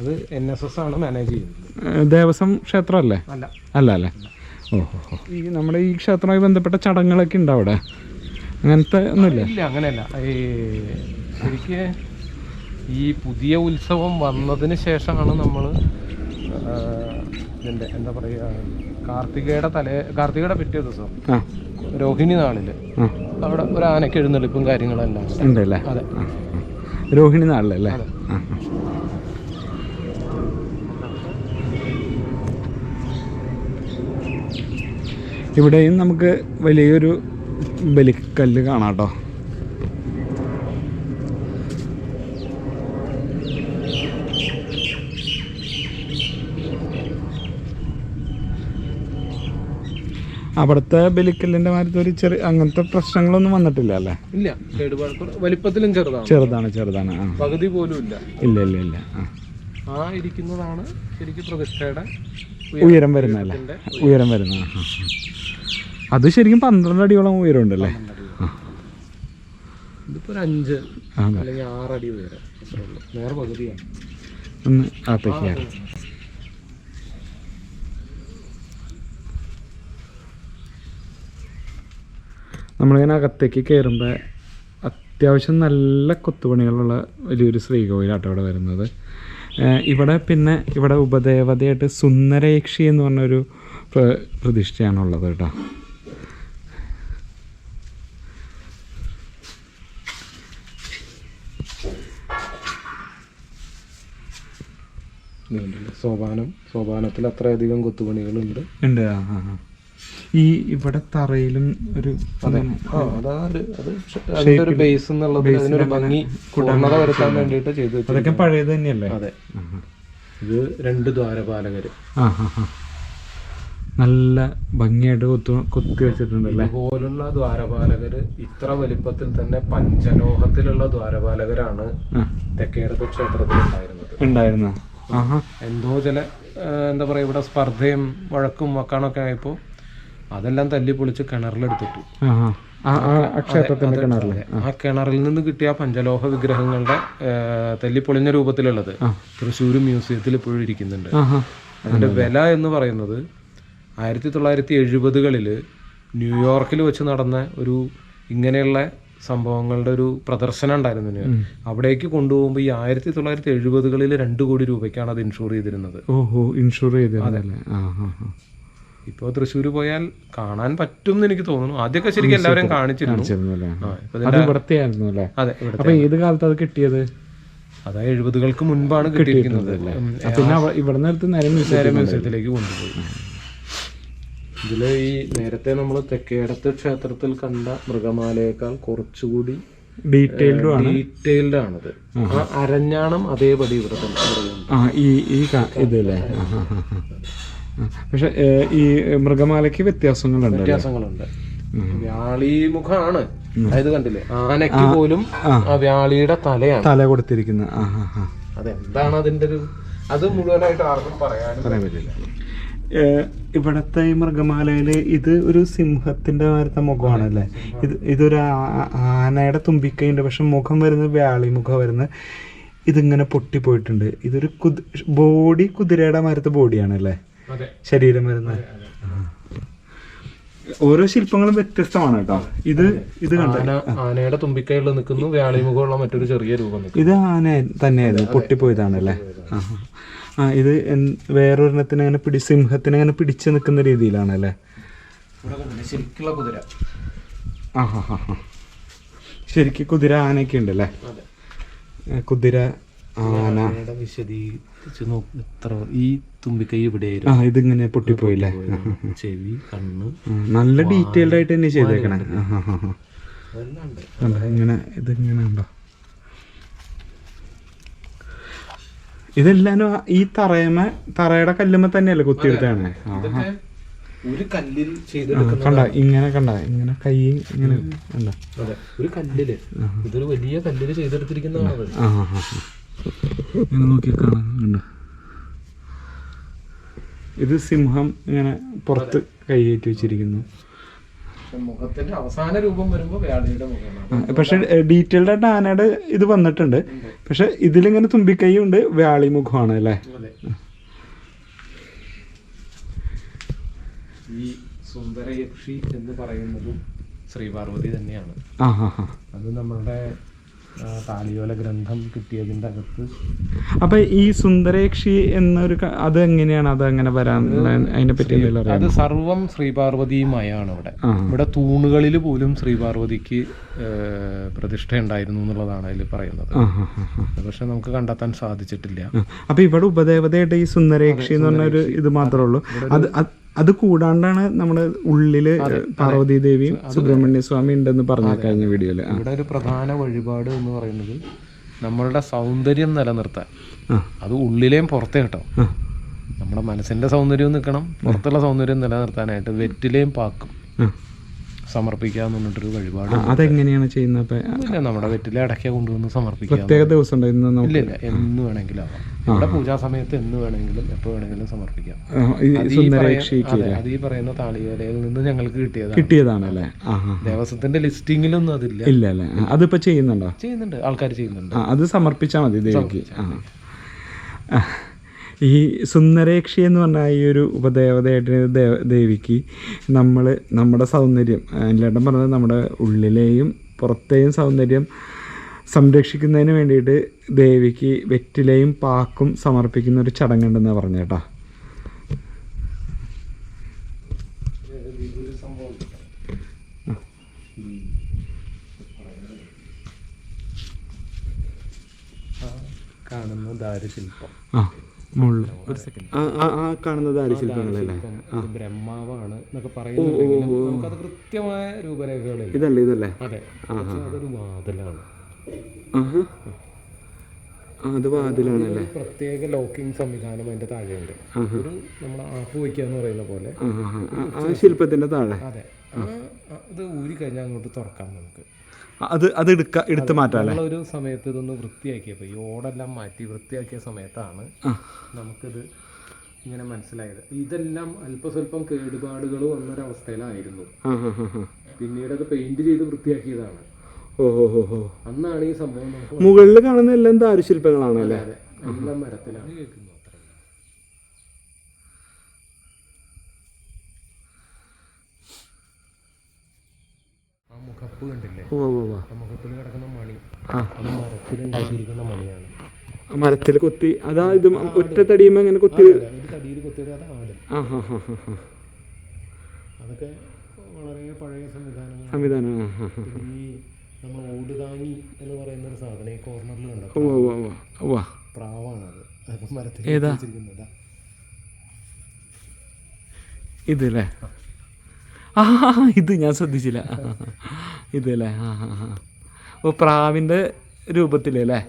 അത് NSS ആണ് മാനേജ് ചെയ്യുന്നത്. ദേവസ്വം ക്ഷേത്രമല്ലേ? അല്ല അല്ലേ? ഓഹോ. ഈ നമ്മുടെ ഈ ക്ഷേത്രവുമായി ബന്ധപ്പെട്ട ചടങ്ങുകളൊക്കെ ഉണ്ടോ അവിടെ? അങ്ങനത്തെ ഒന്നുമില്ല? ഇല്ല, അങ്ങനെയല്ല. ശരിക്ക് ഈ പുതിയ ഉത്സവം വന്നതിന് ശേഷമാണ് നമ്മൾ ഇതിൻ്റെ എന്താ പറയുക, കാർത്തികയുടെ പിറ്റേ ദിവസം രോഹിണി നാളില് അവിടെ ഒരു ആനയ്ക്ക് എഴുന്നള്ളിപ്പും കാര്യങ്ങളെല്ലാം ഉണ്ടല്ലേ? അതെ, രോഹിണി നാളിലല്ലേ? ഇവിടെയും നമുക്ക് വലിയൊരു ബലിക്കല്ല് കാണാം കേട്ടോ. അവിടുത്തെ ബലിക്കല്ലിന്റെ മാരത്തെ ഒരു ചെറിയ അങ്ങനത്തെ പ്രശ്നങ്ങളൊന്നും വന്നിട്ടില്ല അല്ലേ? ഇല്ല, വലിപ്പത്തിലും ചെറുതാണ്. പകുതി പോലും ഇല്ല. ഇല്ല. ആ ഇരിക്കുന്നതാണ് ശരിക്കും പ്രതിഷ്ഠയുടെ ഉയരം വരുന്ന. അത് ശരിക്കും 12 അടിയോളം ഉയരമുണ്ടല്ലേ? ഇതിപ്പോ 5 അല്ലെങ്കിൽ 6 അടി ഉയരം നേരെ പകുതിയാണ്. ഒന്ന് അകത്തേക്ക് നമ്മളിങ്ങനെ അകത്തേക്ക് കയറുമ്പോൾ അത്യാവശ്യം നല്ല കൊത്തുപണികളുള്ള വലിയൊരു ശ്രീകോവിലാട്ടോ ഇവിടെ വരുന്നത്. ഇവിടെ ഉപദേവതയായിട്ട് സുന്ദരേക്ഷി എന്ന് പറഞ്ഞൊരു പ്രതിഷ്ഠയാണുള്ളത് കേട്ടോ. സോപാനത്തിൽ അത്രയധികം കൊത്തുപണികളുണ്ട്. ഈ ഇവിടെ തറയിലും ഒരു ബേസ് എന്നുള്ളത് അതിനൊരു ഭംഗി പൂർണ്ണത വരുത്താൻ വേണ്ടിയിട്ട് ചെയ്തു. അതൊക്കെ പഴയത് തന്നെയല്ലേ? അതെ. ഇത് 2 ദ്വാരപാലകര് നല്ല ഭംഗിയായിട്ട് കൊത്തി വെച്ചിട്ടുണ്ടല്ലേ. ഇതുപോലുള്ള ദ്വാരപാലകര് ഇത്ര വലിപ്പത്തിൽ തന്നെ പഞ്ചലോഹത്തിലുള്ള ദ്വാരപാലകരാണ് തെക്കേടത്ത് ക്ഷേത്രത്തിൽ ഉണ്ടായിരുന്നത്. എന്തോ ചില എന്താ പറയാ, ഇവിടെ സ്പർദ്ധയും വഴക്കും വക്കാണൊക്കെ ആയപ്പോ അതെല്ലാം തല്ലി പൊളിച്ച് കിണറിലെടുത്തിട്ടു. ആ കിണറിൽ നിന്ന് കിട്ടിയ പഞ്ചലോഹ വിഗ്രഹങ്ങളുടെ തല്ലിപ്പൊളിഞ്ഞ രൂപത്തിലുള്ളത് തൃശ്ശൂർ മ്യൂസിയത്തിൽ ഇപ്പോഴും ഇരിക്കുന്നുണ്ട്. അതിന്റെ വില എന്ന് പറയുന്നത് 1970കളിൽ ന്യൂയോർക്കിൽ വെച്ച് നടന്ന ഒരു ഇങ്ങനെയുള്ള സംഭവങ്ങളുടെ ഒരു പ്രദർശനം ഉണ്ടായിരുന്നു. അവിടേക്ക് കൊണ്ടുപോകുമ്പോൾ ഈ 1970കളിൽ 2 കോടി രൂപയ്ക്കാണ് അത് ഇൻഷൂർ ചെയ്തിരുന്നത്. ഇപ്പോൾ തൃശ്ശൂർ പോയാൽ കാണാൻ പറ്റും എന്ന് എനിക്ക് തോന്നുന്നു. ആദ്യമൊക്കെ ശരിക്കും എല്ലാവരും കാണിച്ചിരുന്നു. അതെ. ഏത് കാലത്ത് അത് കിട്ടിയത്? അതായത് 70കൾക്ക് മുൻപാണ് കിട്ടിയിരിക്കുന്നത്. നേരെ മ്യൂസിയത്തിലേക്ക് കൊണ്ടുപോയി. ഇതിൽ ഈ നേരത്തെ നമ്മൾ തെക്കേടത്ത് ക്ഷേത്രത്തിൽ കണ്ട മൃഗമാലയേക്കാൾ കുറച്ചുകൂടി ഡീറ്റെയിൽഡ് ആണത്. ആ അരഞ്ഞാണം അതേപടി ഇവിടെ തന്നെ. ഇതല്ലേ. പക്ഷെ ഈ മൃഗമാലയ്ക്ക് വ്യത്യാസങ്ങളുണ്ട്. വ്യാളിമുഖമാണ്. അതായത് കണ്ടില്ലേ, ആനയ്ക്ക് പോലും ആ വ്യാളിയുടെ തല കൊടുത്തിരിക്കുന്നത്. അതെന്താണ് അതിന്റെ ഒരു, അത് മുഴുവനായിട്ട് ആർക്കും പറയാൻ പറ്റില്ല. ഇവിടത്തെ ഈ മൃഗമാലയില് ഇത് ഒരു സിംഹത്തിന്റെ മാരത്തെ മുഖമാണല്ലേ. ഇതൊരു ആനയുടെ തുമ്പിക്കൈണ്ട്, പക്ഷെ മുഖം വരുന്നത് വ്യാളിമുഖം വരുന്നത്. ഇതിങ്ങനെ പൊട്ടിപ്പോയിട്ടുണ്ട്. ഇതൊരു ബോഡി കുതിരയുടെ മാരത്തെ ബോഡിയാണല്ലേ, ശരീരം വരുന്നത്. ഓരോ ശില്പങ്ങളും വ്യത്യസ്തമാണ് കേട്ടോ. ഇത് ആനയുടെ തുമ്പിക്കൈയിൽ നിൽക്കുന്നു, വ്യാളിമുഖമുള്ള മറ്റൊരു ചെറിയ രൂപം. ഇത് ആന തന്നെയായിരുന്നു, പൊട്ടിപ്പോയതാണല്ലേ. ഇത് വേറൊരെണ്ണത്തിന് അങ്ങനെ സിംഹത്തിന് അങ്ങനെ പിടിച്ചു നിൽക്കുന്ന രീതിയിലാണല്ലേ. ശരിക്കും കുതിര ആനയൊക്കെ ഉണ്ടല്ലേ. കുതിര ആന ഈ തുമ്പിക്കൈ ഇവിടെ ഇതിങ്ങനെ പൊട്ടിപ്പോയില്ലേ. ചെവി, കണ്ണ് നല്ല ഡീറ്റെയിൽഡ് ആയിട്ട് തന്നെ ചെയ്തേക്കണേ. ഇങ്ങനെ ഇതിങ്ങനെ ഉണ്ടോ. ഇതെല്ലാം ഈ തറയുടെ കല്ലുമ്മ തന്നെയല്ലേ കുത്തിയെടുത്താണ്. ഒരു കല്ലിൽ ഇങ്ങനെ കൈ ഇങ്ങനെ ഒരു കല്ലില്, ഇതൊരു വലിയ കല്ലില് ചെയ്തെടുത്തിരിക്കുന്നതാണ്. നോക്കി കാണാൻ. ഇത് സിംഹം ഇങ്ങനെ പുറത്ത് കൈയേറ്റി വെച്ചിരിക്കുന്നു. മുഖത്തിന്റെ അവസാന രൂപം വരുമ്പോ വ്യാളിയുടെ മുഖമാണ്. പക്ഷെ ഡീറ്റെയിൽഡ് ആയിട്ട് ആനയുടെ ഇത് വന്നിട്ടുണ്ട്. പക്ഷെ ഇതിലിങ്ങനെ തുമ്പിക്കൈയും ഉണ്ട്, വ്യാളി മുഖമാണ് അല്ലേ. ഈ സുന്ദരയക്ഷി എന്ന് പറയുന്നതും ശ്രീപാർവതി തന്നെയാണ്. അത് നമ്മളുടെ താളിയോല ഗ്രന്ഥം കിട്ടിയതിന്റെ അകത്ത്. അപ്പൊ ഈ സുന്ദരയക്ഷി എന്നൊരു അത് എങ്ങനെയാണ് അത് അങ്ങനെ വരാൻ അതിനെ പറ്റി? അത് സർവം ശ്രീപാർവതിയുമായാണ്. ഇവിടെ തൂണുകളിൽ പോലും ശ്രീപാർവതിക്ക് പ്രതിഷ്ഠ ഉണ്ടായിരുന്നു എന്നുള്ളതാണ് അതിൽ പറയുന്നത്. പക്ഷെ നമുക്ക് കണ്ടെത്താൻ സാധിച്ചിട്ടില്ല. അപ്പൊ ഇവിടെ ഉപദേവതയായിട്ട് ഈ സുന്ദരയക്ഷി എന്ന് പറഞ്ഞ ഒരു ഇത് മാത്രമേ ഉള്ളൂ. അത് കൂടാണ്ടാണ് നമ്മുടെ ഉള്ളില് പാർവതി ദേവിയും സുബ്രഹ്മണ്യ സ്വാമി ഉണ്ടെന്ന് പറഞ്ഞു കഴിഞ്ഞ വീഡിയോയില്. ഇവിടെ ഒരു പ്രധാന വഴിപാട് എന്ന് പറയുന്നത് നമ്മളുടെ സൗന്ദര്യം നിലനിർത്താൻ. അത് ഉള്ളിലേയും പുറത്തേ കേട്ടോ. നമ്മുടെ മനസ്സിന്റെ സൗന്ദര്യവും നിൽക്കണം, പുറത്തുള്ള സൗന്ദര്യം നിലനിർത്താനായിട്ട് വെറ്റിലേയും പാക്കും സമർപ്പിക്കാന്ന് പറഞ്ഞിട്ടൊരു വഴിപാട്. അതെങ്ങനെയാണ് ചെയ്യുന്നത്? നമ്മുടെ വെറ്റിലെ അടയ്ക്ക കൊണ്ടുവന്ന് സമർപ്പിക്കാം. പ്രത്യേക ദിവസം ഇല്ല, എന്ന് വേണമെങ്കിലും ആവാം. ഇവിടെ പൂജാ സമയത്ത് എന്ന് വേണമെങ്കിലും എപ്പോ വേണമെങ്കിലും സമർപ്പിക്കാം. അത് ഈ പറയുന്ന താളിയോലയിൽ നിന്ന് ഞങ്ങൾക്ക് കിട്ടിയതാണല്ലേ. ദേവസ്വത്തിന്റെ ലിസ്റ്റിങ്ങിലൊന്നും അതില്ല. ഇല്ല അല്ലേ. അതിപ്പോ ചെയ്യുന്നുണ്ട്, ആൾക്കാർ ചെയ്യുന്നുണ്ട്. അത് സമർപ്പിച്ചാൽ മതി ദേവിക്ക്. ഈ സുന്ദരയക്ഷി എന്ന് പറഞ്ഞാൽ ഈ ഒരു ഉപദേവതയായിട്ട് ദേവിക്ക് നമ്മുടെ സൗന്ദര്യം, എല്ലായിട്ടും പറഞ്ഞത് നമ്മുടെ ഉള്ളിലെയും പുറത്തെയും സൗന്ദര്യം സംരക്ഷിക്കുന്നതിന് വേണ്ടിയിട്ട് ദേവിക്ക് വെറ്റിലയും പാക്കും സമർപ്പിക്കുന്ന ഒരു ചടങ്ങുണ്ടെന്ന് പറഞ്ഞു കേട്ടോ. കാണുന്ന ദാരുശില്പം കാണുന്നത് ദാരുശില്പങ്ങളല്ലേ. ബ്രഹ്മാവാണ് എന്നൊക്കെ പറയുന്നുണ്ടെങ്കിലും നമുക്കത് കൃത്യമായ രൂപരേഖകളില്ല. ഇതല്ലേ. അതെ, അതൊരു വാതിലാണ്. അത് വാതിലാണല്ലേ. പ്രത്യേക ലോക്കിംഗ് സംവിധാനം അതിന്റെ താഴെയുണ്ട്. ഒരു നമ്മൾ ആപ്പ് വയ്ക്കാന്ന് പറയുന്ന പോലെ ആ ശില്പത്തിന്റെ താഴെ. അതെ, അത് ഊരി കഴിഞ്ഞാൽ അങ്ങോട്ട് തുറക്കാം നമുക്ക്. അത് എടുത്ത് മാറ്റാം. ഒരു സമയത്ത് ഇതൊന്ന് വൃത്തിയാക്കിയപ്പോൾ ഈ ഓടെല്ലാം മാറ്റി വൃത്തിയാക്കിയ സമയത്താണ് നമുക്കിത് ഇങ്ങനെ മനസ്സിലായത്. ഇതെല്ലാം അല്പസ്വല്പം കേടുപാടുകൾ വന്നൊരവസ്ഥയിലായിരുന്നു. പിന്നീട് അത് പെയിന്റ് ചെയ്ത് വൃത്തിയാക്കിയതാണ്. അന്നാണ് ഈ സംഭവം. മുകളിൽ കാണുന്ന എല്ലാം ദാരുശില്പങ്ങളാണല്ലേ. എല്ലാം മരത്തിലാണ് കേൾക്കുന്നത്. ആ മുഖപ്പ് കണ്ടില്ലേ, മുഖത്തിൽ കിടക്കുന്ന മണി അത് മരത്തിലുണ്ടാക്കിയിരിക്കുന്ന മണിയാണ്. മരത്തിൽ കൊത്തി അതാ ഇത് ഒറ്റ തടിയുമ്പോ അങ്ങനെ കൊത്തി തടിയിൽ കൊത്തിയത് അതാണ്. അതൊക്കെ വളരെ പഴയ സംവിധാനം. ഈ നമ്മൾ ഓടുതാങ്ങി എന്ന് പറയുന്ന ഒരു സാധനം ഈ കോർണറിൽ കണ്ടോ, പ്രാവാണത്. അതൊക്കെ മരത്തിൽ വെച്ചിരിക്കുന്നത്. ഇതല്ലേ. ഇത് ഞാൻ ശ്രദ്ധിച്ചില്ല. ഇതല്ലേ. ഓ പ്രാവിൻ്റെ രൂപത്തിലല്ലേ?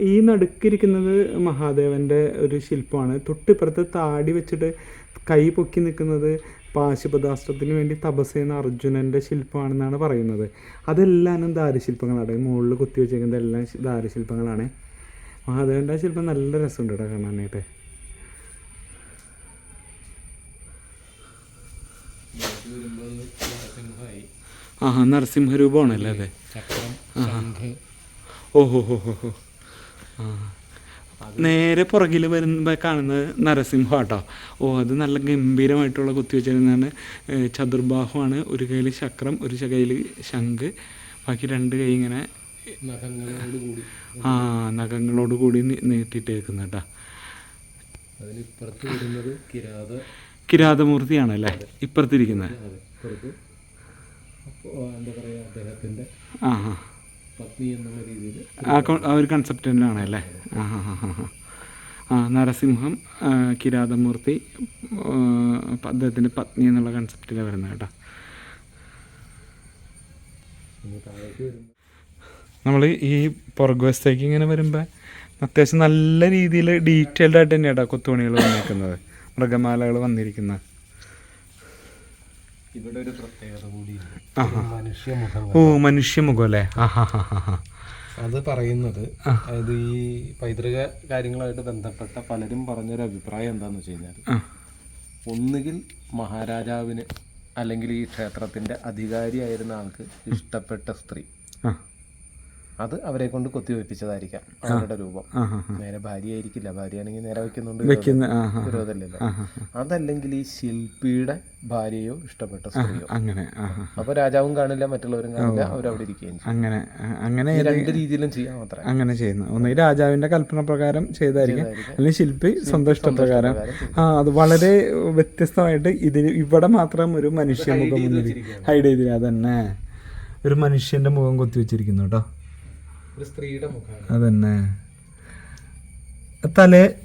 ഈ നടുക്കിരിക്കുന്നത് മഹാദേവൻ്റെ ഒരു ശില്പമാണ്. തൊട്ടിപ്പുറത്ത് താടി വെച്ചിട്ട് കൈ പൊക്കി നിൽക്കുന്നത് പാശുപതാസ്ത്രത്തിന് വേണ്ടി തപസ് ചെയ്യുന്ന അർജുനൻ്റെ ശില്പമാണെന്നാണ് പറയുന്നത്. അതെല്ലാം ദാരുശില്പങ്ങളാണ്. മുകളിൽ കുത്തി വെച്ചേക്കുന്നത് എല്ലാം ദാരുശില്പങ്ങളാണ്. മഹാദേവൻ്റെ ശില്പം നല്ല രസമുണ്ട് കേട്ടോ കാണാനായിട്ട്. നരസിംഹരൂപമാണല്ലേ അതെ. ഓഹോ ഹോ ഹോ ഹോ. നേരെ പുറകിൽ വരുമ്പോൾ കാണുന്നത് നരസിംഹം കേട്ടോ. അത് നല്ല ഗംഭീരമായിട്ടുള്ള കുത്തിവെച്ചിരുന്നാണ്. ചതുർബാഹുവാണ്. ഒരു കയ്യിൽ ചക്രം, ഒരു കയ്യിൽ ശംഖ്, ബാക്കി 2 കൈ ഇങ്ങനെ നഖങ്ങളോട് കൂടി നീട്ടിയിട്ടേക്കുന്ന കേട്ടോ. കിരാതമൂർത്തിയാണല്ലേ ഇപ്പുറത്തിരിക്കുന്നത്. ആ ഒരു കൺസെപ്റ്റ് തന്നെയാണല്ലേ. നരസിംഹം, കിരാതമൂർത്തി, അദ്ദേഹത്തിൻ്റെ പത്നി എന്നുള്ള കൺസെപ്റ്റിലാണ് വരുന്നത് കേട്ടോ. നമ്മൾ ഈ പുറകുവശത്തേക്ക് ഇങ്ങനെ വരുമ്പോൾ അത്യാവശ്യം നല്ല രീതിയിൽ ഡീറ്റെയിൽഡ് ആയിട്ട് തന്നെയാണ് കേട്ടോ കൊത്തുപണികൾ വന്നിരിക്കുന്നത്, മൃഗമാലകൾ വന്നിരിക്കുന്നത്. ഇവിടെ ഒരു പ്രത്യേകത കൂടി, മനുഷ്യമുഖം അല്ലേ? അത് പറയുന്നത് അതായത് ഈ പൈതൃക കാര്യങ്ങളായിട്ട് ബന്ധപ്പെട്ട പലരും പറഞ്ഞൊരു അഭിപ്രായം എന്താന്ന് വെച്ച് കഴിഞ്ഞാൽ, ഒന്നുകിൽ മഹാരാജാവിന് അല്ലെങ്കിൽ ഈ ക്ഷേത്രത്തിന്റെ അധികാരിയായിരുന്ന ആൾക്ക് ഇഷ്ടപ്പെട്ട സ്ത്രീ അത് അവരെ കൊണ്ട് കൊത്തിവെപ്പിച്ചതായിരിക്കാം അവരുടെ രൂപം. നേരെ ഭാര്യയായിരിക്കില്ല, ഭാര്യയാണെങ്കിൽ നേരെ വെക്കുന്നുണ്ട്, വിരോധമില്ലല്ലോ. അതല്ലെങ്കിൽ ഈ ശില്പിയുടെ ഭാര്യയോ ഇഷ്ടപ്പെട്ട സ്ത്രീയോ. അങ്ങനെ അപ്പൊ രാജാവും കാണില്ല, മറ്റുള്ളവരും കാണില്ല, അവരവിടെ ഇരിക്കുകയും ചെയ്യും. അങ്ങനെ 2 രീതിയിലും ചെയ്യാൻ മാത്രമേ അങ്ങനെ ചെയ്യുന്നു. ഒന്ന് രാജാവിന്റെ കൽപ്പന പ്രകാരം ചെയ്തായിരിക്കും, അല്ലെങ്കിൽ ശില്പി സ്വന്തം ഇഷ്ടപ്രകാരം. അത് വളരെ വ്യത്യസ്തമായിട്ട് ഇവിടെ മാത്രം ഒരു മനുഷ്യമുഖം ഹൈഡ് ചെയ്തില്ല. അതന്നെ ഒരു മനുഷ്യന്റെ മുഖം കൊത്തിവെച്ചിരിക്കുന്നു കേട്ടോ. സ്ത്രീയുടെ മുഖം അതന്നെ.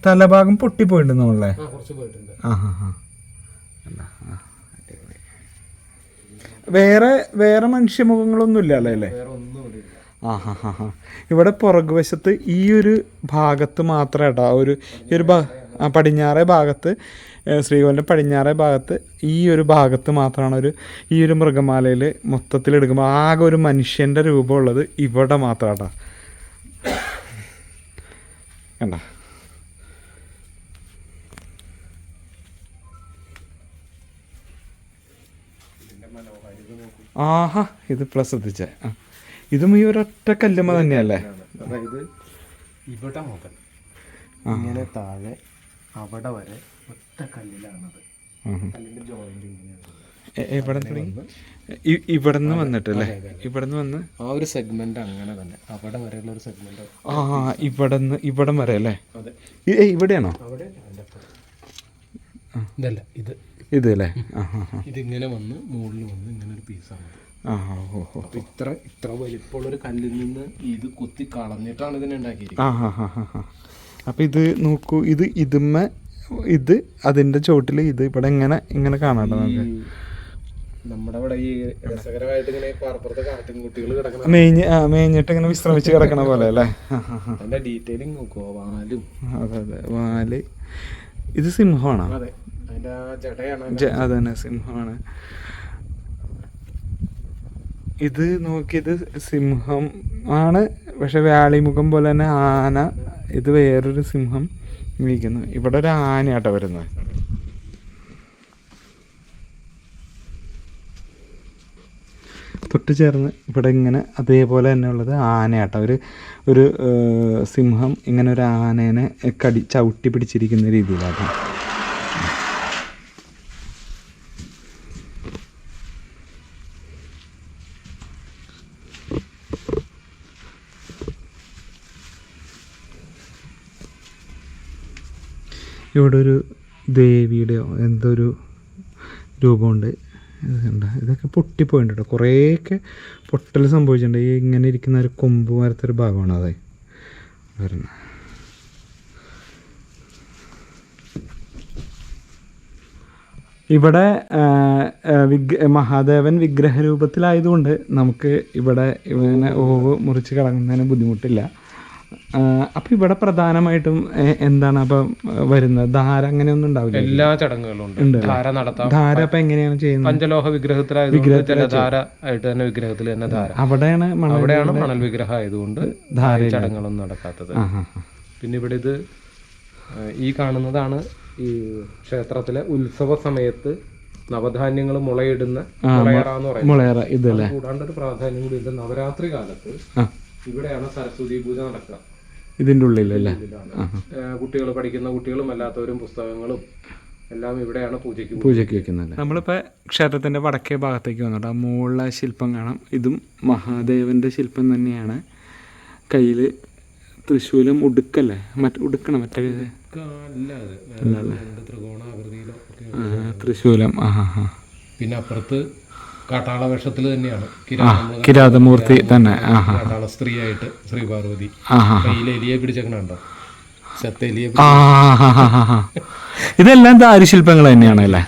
തലഭാഗം പൊട്ടിപ്പോയിട്ടുണ്ട് നമ്മളെ. വേറെ മനുഷ്യമുഖങ്ങളൊന്നും ഇല്ലല്ലോ അല്ലേ? ഇവിടെ പുറകുവശത്ത് ഈ ഒരു ഭാഗത്ത് മാത്രം കേട്ടോ, ഈ ഒരു പടിഞ്ഞാറേ ഭാഗത്ത്, ശ്രീകോവിലിൻ്റെ പടിഞ്ഞാറേ ഭാഗത്ത് ഈ ഒരു ഭാഗത്ത് മാത്രമാണ് ഈ ഒരു മൃഗമാലയിൽ മൊത്തത്തിൽ എടുക്കുമ്പോൾ ആകെ ഒരു മനുഷ്യൻ്റെ രൂപമുള്ളത് ഇവിടെ മാത്രം കേട്ടോ. കണ്ട ആഹാ, ഇത് പ്ലസ് ശ്രദ്ധിച്ചേ. ഇതും ഈ ഒരൊറ്റ കല്ലുമ്മ തന്നെയല്ലേ? അതായത് ഇവിടെ മുതൽ ഇങ്ങനെ താഴെ അവിടെ വരെ ഒറ്റ കല്ലിലാണത്. കല്ലിന്റെ ജോയിന്റ് ഇങ്ങനെയാണ്. ഇവിടെ നിന്ന് വന്നിട്ടല്ലേ? ഇവിടെ നിന്ന് വന്ന് ആ ഒരു സെഗ്മെന്റ് അങ്ങനെ തന്നെ അവിടെ വരെയുള്ള ഒരു സെഗ്മെന്റ്. ഇവിടം വരെ അല്ലേ? ഇവിടെയാണോ? ഇതല്ല, ഇത് അല്ലേ? ഇതിങ്ങനെ വന്ന് മുകളിൽ വന്ന് ഇങ്ങനെ ഒരു പീസാണ്. ഇത്ര വലിപ്പമുള്ളൊരു കല്ലിൽ നിന്ന് ഇത് കുത്തി കളഞ്ഞിട്ടാണ് ഇതിനെ ഉണ്ടാക്കിയിരിക്കുന്നത്. അപ്പൊ ഇത് നോക്കൂ, ഇത് അതിന്റെ ചോട്ടില് ഇത് ഇവിടെ ഇങ്ങനെ കാണാട്ടോ നമുക്ക്. നമ്മുടെ ഇവിടെ ഈ രസകരമായിട്ട് ഇങ്ങനെ പാറപ്പുറത്തെ കാട്ടിൻകുട്ടികൾ കിടക്കണം, മേഞ്ഞിട്ട് ഇങ്ങനെ വിശ്രമിച്ച് കിടക്കണ പോലെ അല്ലേ? അതിന്റെ ഡീറ്റെയിലിംഗ് നോക്കുവോ? വാലും. അതെ, വാല്. ഇത് സിംഹമാണോ? അതെ, അതിന്റെ ജടയാണ്. അതന്നെ സിംഹമാണ്. ഇത് നോക്കിയത് സിംഹം ആണ്, പക്ഷെ വ്യാളിമുഖം പോലെ തന്നെ ആന. ഇത് വേറൊരു സിംഹം ഇരിക്കുന്നു. ഇവിടെ ഒരു ആനയാട്ടോ വരുന്നത്. തൊട്ട് ചേർന്ന് ഇവിടെ ഇങ്ങനെ അതേപോലെ തന്നെ ഉള്ളത് ആനയാട്ടോ. ഒരു സിംഹം ഇങ്ങനെ ഒരു ആനേനെ ചവിട്ടി പിടിച്ചിരിക്കുന്ന രീതിയിലാട്ടോ. ഇവിടെ ഒരു ദേവിയുടെയോ എന്തൊരു രൂപമുണ്ട്. ഇതൊക്കെ പൊട്ടിപ്പോയിട്ടുണ്ട് കേട്ടോ, കുറേയൊക്കെ പൊട്ടൽ സംഭവിച്ചിട്ടുണ്ട്. ഈ ഇങ്ങനെ ഇരിക്കുന്ന ഒരു കൊമ്പ് മരത്തൊരു ഭാഗമാണ് അത് വരുന്നത്. ഇവിടെ മഹാദേവൻ വിഗ്രഹരൂപത്തിലായതുകൊണ്ട് നമുക്ക് ഇവിടെ ഇവനെ ഓവ് മുറിച്ച് കളയുന്നതിന് ബുദ്ധിമുട്ടില്ല. അപ്പം ഇവിടെ പ്രധാനമായിട്ടും എന്താണ് അപ്പം വരുന്നത്? ധാര അങ്ങനെയൊന്നും ഉണ്ടാവില്ല? എല്ലാ ചടങ്ങുകളും ഉണ്ട്. ധാര നടത്താം. ധാര അപ്പം എങ്ങനെയാണ് ചെയ്യുന്നത്? പഞ്ചലോഹ വിഗ്രഹത്തിലായതുകൊണ്ട് ജലധാര ആയിട്ട് തന്നെ വിഗ്രഹത്തിൽ തന്നെ ധാര. അവിടെയാണ് മണൽ വിഗ്രഹം ആയതുകൊണ്ട് ധാര ചടങ്ങുകളൊന്നും നടക്കാത്തത്. പിന്നെ ഇവിടെ ഇത് ഈ കാണുന്നതാണ് ഈ ക്ഷേത്രത്തിലെ ഉത്സവ സമയത്ത് നവധാന്യങ്ങൾ മുളയിടുന്ന മുളയറാന്ന് പറയുന്നത്. ഇതല്ലേ കൂടാണ്ട് ഒരു പ്രാധാന്യം കൂടി ഉണ്ട്. നവരാത്രി കാലത്ത് ഇവിടെയാണ് സരസ്വതി പൂജ നടക്കുക. ഇതിന്റെ ഉള്ളിലല്ലേ? കുട്ടികൾ, പഠിക്കുന്ന കുട്ടികളും അല്ലാത്തവരും പുസ്തകങ്ങളും എല്ലാം ഇവിടെയാണ് പൂജയ്ക്ക് വെക്കുന്നത്. നമ്മളിപ്പോൾ ക്ഷേത്രത്തിന്റെ വടക്കേ ഭാഗത്തേക്ക് വന്നിട്ട് ആ മുകളിലെ ശില്പം കാണാം. ഇതും മഹാദേവന്റെ ശില്പം തന്നെയാണ്. കയ്യിൽ തൃശൂലം ഉടുക്കല്ലേ? ഉടുക്കണം മറ്റേ തൃശൂലം. പിന്നെ അപ്പുറത്ത് കാട്ടാള വേഷത്തിൽ തന്നെയാണ് കിരാതമൂർത്തി തന്നെ. കാട്ടാള സ്ത്രീയായിട്ട് ശ്രീ പാർവതി കയ്യിൽ എലിയെ പിടിച്ചേക്കണുണ്ടോ? ഇതെല്ലാം ദാരുശില്പങ്ങൾ തന്നെയാണ് അല്ലേ?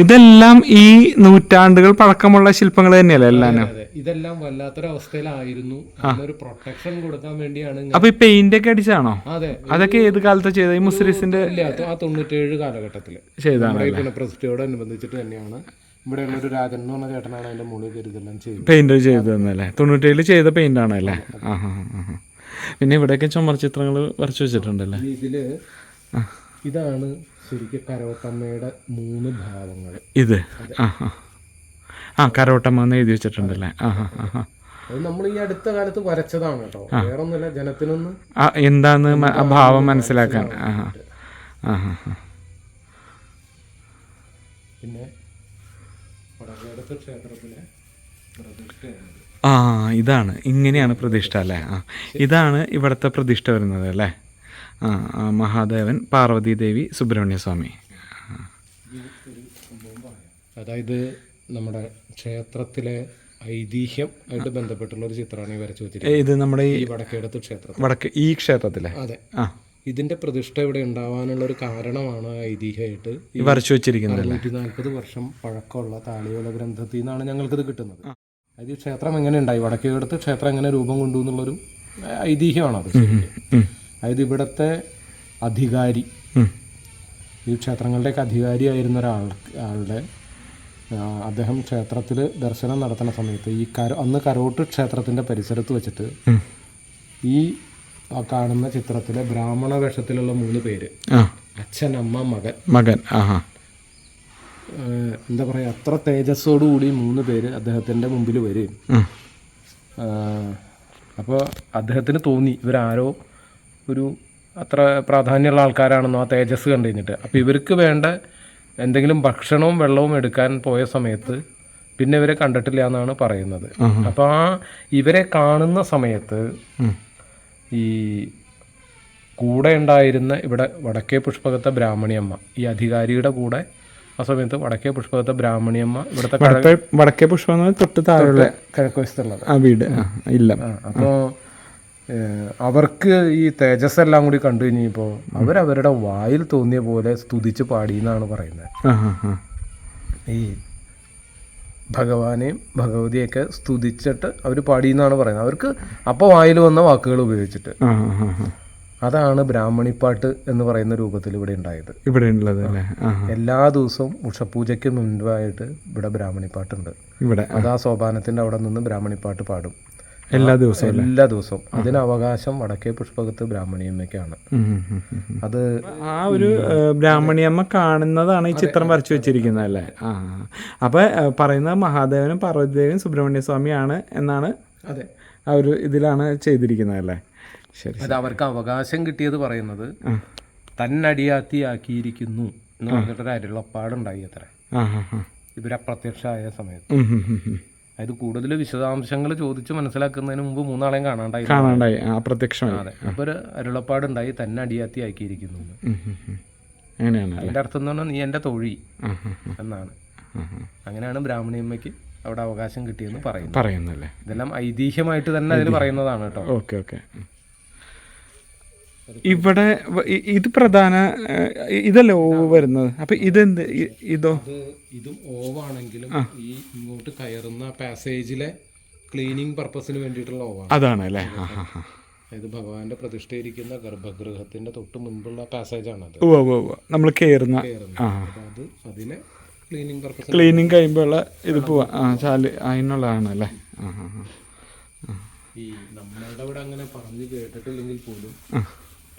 ഇതെല്ലാം ഈ നൂറ്റാണ്ടുകൾ പഴക്കമുള്ള ശില്പങ്ങൾ തന്നെയല്ലേ എല്ലാം? ഇതെല്ലാം വല്ലാത്തൊരവസ്ഥയിലായിരുന്നു. ഒരു പ്രൊട്ടക്ഷൻ കൊടുക്കാൻ വേണ്ടിയാണ്. അപ്പൊ ഈ പെയിന്റ് ഒക്കെ അടിച്ചാണോ? അതെ. അതൊക്കെ ഏത് കാലത്ത് ചെയ്തത്? ഈ മുസ്ലിസിന്റെ 97 കാലഘട്ടത്തില് ചെയ്താണ്. പ്രതിഷ്ഠയോടനുബന്ധിച്ചിട്ട് തന്നെയാണ്. ഇവിടെ ഒരു രാജൻ എന്ന് പറഞ്ഞ ചേട്ടനാണ് അതിന്റെ മുകളിൽ കരുതെല്ലാം ചെയ്തത്. പെയിന്റ് ചെയ്തതല്ലേ? 97 ചെയ്ത പെയിന്റ് ആണല്ലേ? പിന്നെ ഇവിടെയൊക്കെ ചുമർ ചിത്രങ്ങൾ വരച്ചു വെച്ചിട്ടുണ്ടല്ലേ? ഇതില് ഇതാണ് ശരിക്കും കരോട്ടമ്മയുടെ 3 ഭാവങ്ങൾ. ഇത് കരോട്ടമ്മ എന്ന് എഴുതി വെച്ചിട്ടുണ്ടല്ലേ? അത് നമ്മൾ ഈ അടുത്ത കാലത്ത് വരച്ചതാണ് കേട്ടോ. വേറെ ഒന്നുമില്ല, ജനത്തിനൊന്ന് എന്താന്ന് ഭാവം മനസ്സിലാക്കാൻ. പിന്നെ വടക്കേടത്ത് ക്ഷേത്രത്തിലെ പ്രതിഷ്ഠയാണ്. ഇതാണ്, ഇങ്ങനെയാണ് പ്രതിഷ്ഠ അല്ലേ? ഇതാണ് ഇവിടുത്തെ പ്രതിഷ്ഠ വരുന്നത് അല്ലേ? മഹാദേവൻ, പാർവതി ദേവി, സുബ്രഹ്മണ്യ സ്വാമി. അതായത് നമ്മുടെ ക്ഷേത്രത്തിലെ ഐതിഹ്യം ആയിട്ട് ബന്ധപ്പെട്ടുള്ള ഒരു ചിത്രമാണ് ഈ വരച്ചു വെച്ചിരിക്കുന്നത്. ഇത് നമ്മുടെ ഈ വടക്കേടത്ത് ക്ഷേത്രത്തിൽ, ഈ ക്ഷേത്രത്തിലെ. അതെ. ഇതിന്റെ പ്രതിഷ്ഠ ഇവിടെ ഉണ്ടാവാനുള്ള ഒരു കാരണമാണ് ഐതിഹ്യമായിട്ട് വരച്ചു വെച്ചിരിക്കുന്നത്. 140 വർഷം പഴക്കമുള്ള താളിയോല ഗ്രന്ഥത്തിൽ നിന്നാണ് ഞങ്ങൾക്കിത് കിട്ടുന്നത്. അത് ഈ ക്ഷേത്രം എങ്ങനെ ഉണ്ടായി, വടക്കേടത്ത് ക്ഷേത്രം എങ്ങനെ രൂപം കൊണ്ടു എന്നുള്ളൊരു ഐതിഹ്യമാണ് അത്. അതായത് ഇവിടുത്തെ അധികാരി, ഈ ക്ഷേത്രങ്ങളുടെയൊക്കെ അധികാരിയായിരുന്ന ഒരാളുടെ അദ്ദേഹം ക്ഷേത്രത്തിൽ ദർശനം നടത്തുന്ന സമയത്ത് ഈ അന്ന് കരോട്ട് ക്ഷേത്രത്തിൻ്റെ പരിസരത്ത് വെച്ചിട്ട് ഈ കാണുന്ന ചിത്രത്തിലെ ബ്രാഹ്മണ വേഷത്തിലുള്ള 3 പേര്, അച്ഛൻ, അമ്മ, മകൻ, എന്താ പറയുക, അത്ര തേജസ്സോടുകൂടി 3 പേര് അദ്ദേഹത്തിൻ്റെ മുമ്പിൽ വരും. അപ്പോൾ അദ്ദേഹത്തിന് തോന്നി ഇവരാരോ ഒരു അത്ര പ്രാധാന്യമുള്ള ആൾക്കാരാണെന്നോ ആ തേജസ് കണ്ടു കഴിഞ്ഞിട്ട്. അപ്പോൾ ഇവർക്ക് വേണ്ട എന്തെങ്കിലും ഭക്ഷണവും വെള്ളവും എടുക്കാൻ പോയ സമയത്ത് പിന്നെ ഇവരെ കണ്ടിട്ടില്ല എന്നാണ് പറയുന്നത്. അപ്പോൾ ഇവരെ കാണുന്ന സമയത്ത് ഈ കൂടെ ഉണ്ടായിരുന്ന ഇവിടെ വടക്കേ പുഷ്പകത്തെ ബ്രാഹ്മണിയമ്മ, ഈ അധികാരിയുടെ കൂടെ ആ സമയത്ത് വടക്കേ പുഷ്പകത്തെ ബ്രാഹ്മണിയമ്മ, ഇവിടുത്തെ വടക്കേ പുഷ്പം തൊട്ട് താഴെ കിഴക്കുവശത്തുള്ളത് വീട് ഇല്ല. അപ്പോൾ അവർക്ക് ഈ തേജസ് എല്ലാം കൂടി കണ്ടു കഴിഞ്ഞപ്പോൾ അവരവരുടെ വായിൽ തോന്നിയ പോലെ സ്തുതിച്ച് പാടി എന്നാണ് പറയുന്നത്. ഈ ഭഗവാനെയും ഭഗവതിയൊക്കെ സ്തുതിച്ചിട്ട് അവർ പാടി എന്നാണ് പറയുന്നത്. അവർക്ക് അപ്പോൾ വായിൽ വന്ന വാക്കുകൾ ഉപയോഗിച്ചിട്ട്. അതാണ് ബ്രാഹ്മണിപ്പാട്ട് എന്ന് പറയുന്ന രൂപത്തിൽ ഇവിടെ ഉണ്ടായത്. ഇവിടെ ഉള്ളത് എല്ലാ ദിവസവും ഉഷപൂജയ്ക്ക് മുൻപായിട്ട് ഇവിടെ ബ്രാഹ്മണിപ്പാട്ടുണ്ട്. ഇവിടെ അത് ആ സോപാനത്തിന്റെ അവിടെ നിന്ന് ബ്രാഹ്മണിപ്പാട്ട് പാടും എല്ലാ ദിവസവും. അതിന് അവകാശം വടക്കേ പുഷ്പകത്ത് ബ്രാഹ്മണിയമ്മയ്ക്കാണ്. അത് ആ ഒരു ബ്രാഹ്മണിയമ്മ കാണുന്നതാണ് ഈ ചിത്രം വരച്ചു വെച്ചിരിക്കുന്നത് അല്ലേ? അപ്പൊ പറയുന്നത് മഹാദേവനും പാർവതിദേവിയും സുബ്രഹ്മണ്യ സ്വാമിയാണ് എന്നാണ്. അതെ, ആ ഒരു ഇതിലാണ് ചെയ്തിരിക്കുന്നത് അല്ലേ? ശരി. അത് അവർക്ക് അവകാശം കിട്ടിയത് പറയുന്നത് തന്നടിയാത്തിയാക്കിയിരിക്കുന്നു എന്ന് പറഞ്ഞിട്ടൊരു അരുളപ്പാടുണ്ടായി അത്ര ഇവരപ്രത്യക്ഷമായ സമയത്ത്. അതായത് കൂടുതൽ വിശദാംശങ്ങൾ ചോദിച്ച് മനസ്സിലാക്കുന്നതിന് മുമ്പ് 3 ആളെയും കാണാണ്ടായി അപ്രത്യക്ഷമായി. അതെ, അപ്പോൾ ഒരു അരുളപ്പാടുണ്ടായി തന്നെ അടിയാത്തിയാക്കിയിരിക്കുന്നു. അതിൻ്റെ അർത്ഥം എന്ന് പറഞ്ഞാൽ നീ എൻ്റെ തൊഴി എന്നാണ്. അങ്ങനെയാണ് ബ്രാഹ്മണിയമ്മയ്ക്ക് അവിടെ അവകാശം കിട്ടിയെന്ന് പറയുന്നല്ലേ. ഇതെല്ലാം ഐതിഹ്യമായിട്ട് തന്നെ അതിൽ പറയുന്നതാണ് കേട്ടോ. ഓക്കെ. ഇവിടെ ഇത് പ്രധാന ഇതല്ലേ ഓവ് വരുന്നത്. അപ്പം ഇതെന്ത് ഇതോ? ഇതും ഓവാണെങ്കിലും ഈ ഇങ്ങോട്ട് കയറുന്ന പാസേജിലെ ക്ലീനിങ് പർപ്പസിന് വേണ്ടിയിട്ടുള്ള ഓവാണ്. അതാണ് അല്ലേ? ഇത് ഭഗവാന്റെ പ്രതിഷ്ഠയിരിക്കുന്ന ഗർഭഗൃഹത്തിന്റെ തൊട്ട് മുൻപുള്ള പാസേജാണ് അത്. നമ്മൾ കയറുന്ന അത് അതിനെ ക്ലീനിങ് പർപ്പസ് ക്ലീനിങ് കഴിയുമ്പോഴുള്ള ഇത് പോവാ ചാല് അതിനുള്ളതാണ് അല്ലേ? ഈ നമ്മളുടെ ഇവിടെ അങ്ങനെ പറഞ്ഞു കേട്ടിട്ടില്ലെങ്കിൽ പോലും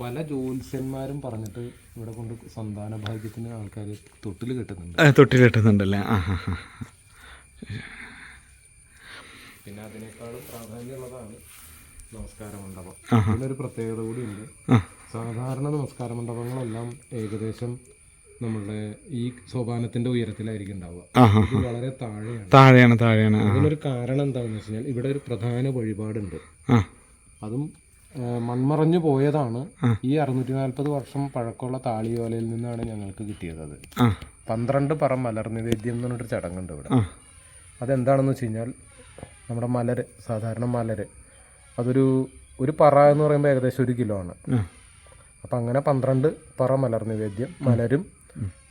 പല ജ്യോത്സ്യന്മാരും പറഞ്ഞിട്ട് ഇവിടെ കൊണ്ട് സന്താന ഭാഗ്യത്തിന് ആൾക്കാർ തൊട്ടിൽ കെട്ടുന്നുണ്ടല്ലേ? പിന്നെ അതിനേക്കാളും പ്രാധാന്യമുള്ളതാണ് നമസ്കാര മണ്ഡപം. ഇതിനൊരു പ്രത്യേകത കൂടിയുണ്ട്. സാധാരണ നമസ്കാര മണ്ഡപങ്ങളെല്ലാം ഏകദേശം നമ്മളുടെ ഈ സോപാനത്തിന്റെ ഉയരത്തിലായിരിക്കും ഉണ്ടാവുക. ഇത് വളരെ താഴെയാണ്. അതിനൊരു കാരണം എന്താണെന്ന് വെച്ച് കഴിഞ്ഞാൽ ഇവിടെ ഒരു പ്രധാന വഴിപാടുണ്ട്. അതും മൺമറഞ്ഞു പോയതാണ്. ഈ 640 വർഷം പഴക്കമുള്ള താളിയോലയിൽ നിന്നാണ് ഞങ്ങൾക്ക് കിട്ടിയത്. അത് 12 പറ മലർ നിവേദ്യം എന്ന് പറഞ്ഞിട്ടൊരു ചടങ്ങുണ്ട് ഇവിടെ. അതെന്താണെന്ന് വെച്ച് കഴിഞ്ഞാൽ നമ്മുടെ മലര്, സാധാരണ മലര്, ഒരു പറ എന്ന് പറയുമ്പോൾ ഏകദേശം 1 കിലോ ആണ്. അപ്പം അങ്ങനെ 12 പറ മലർ നിവേദ്യം, മലരും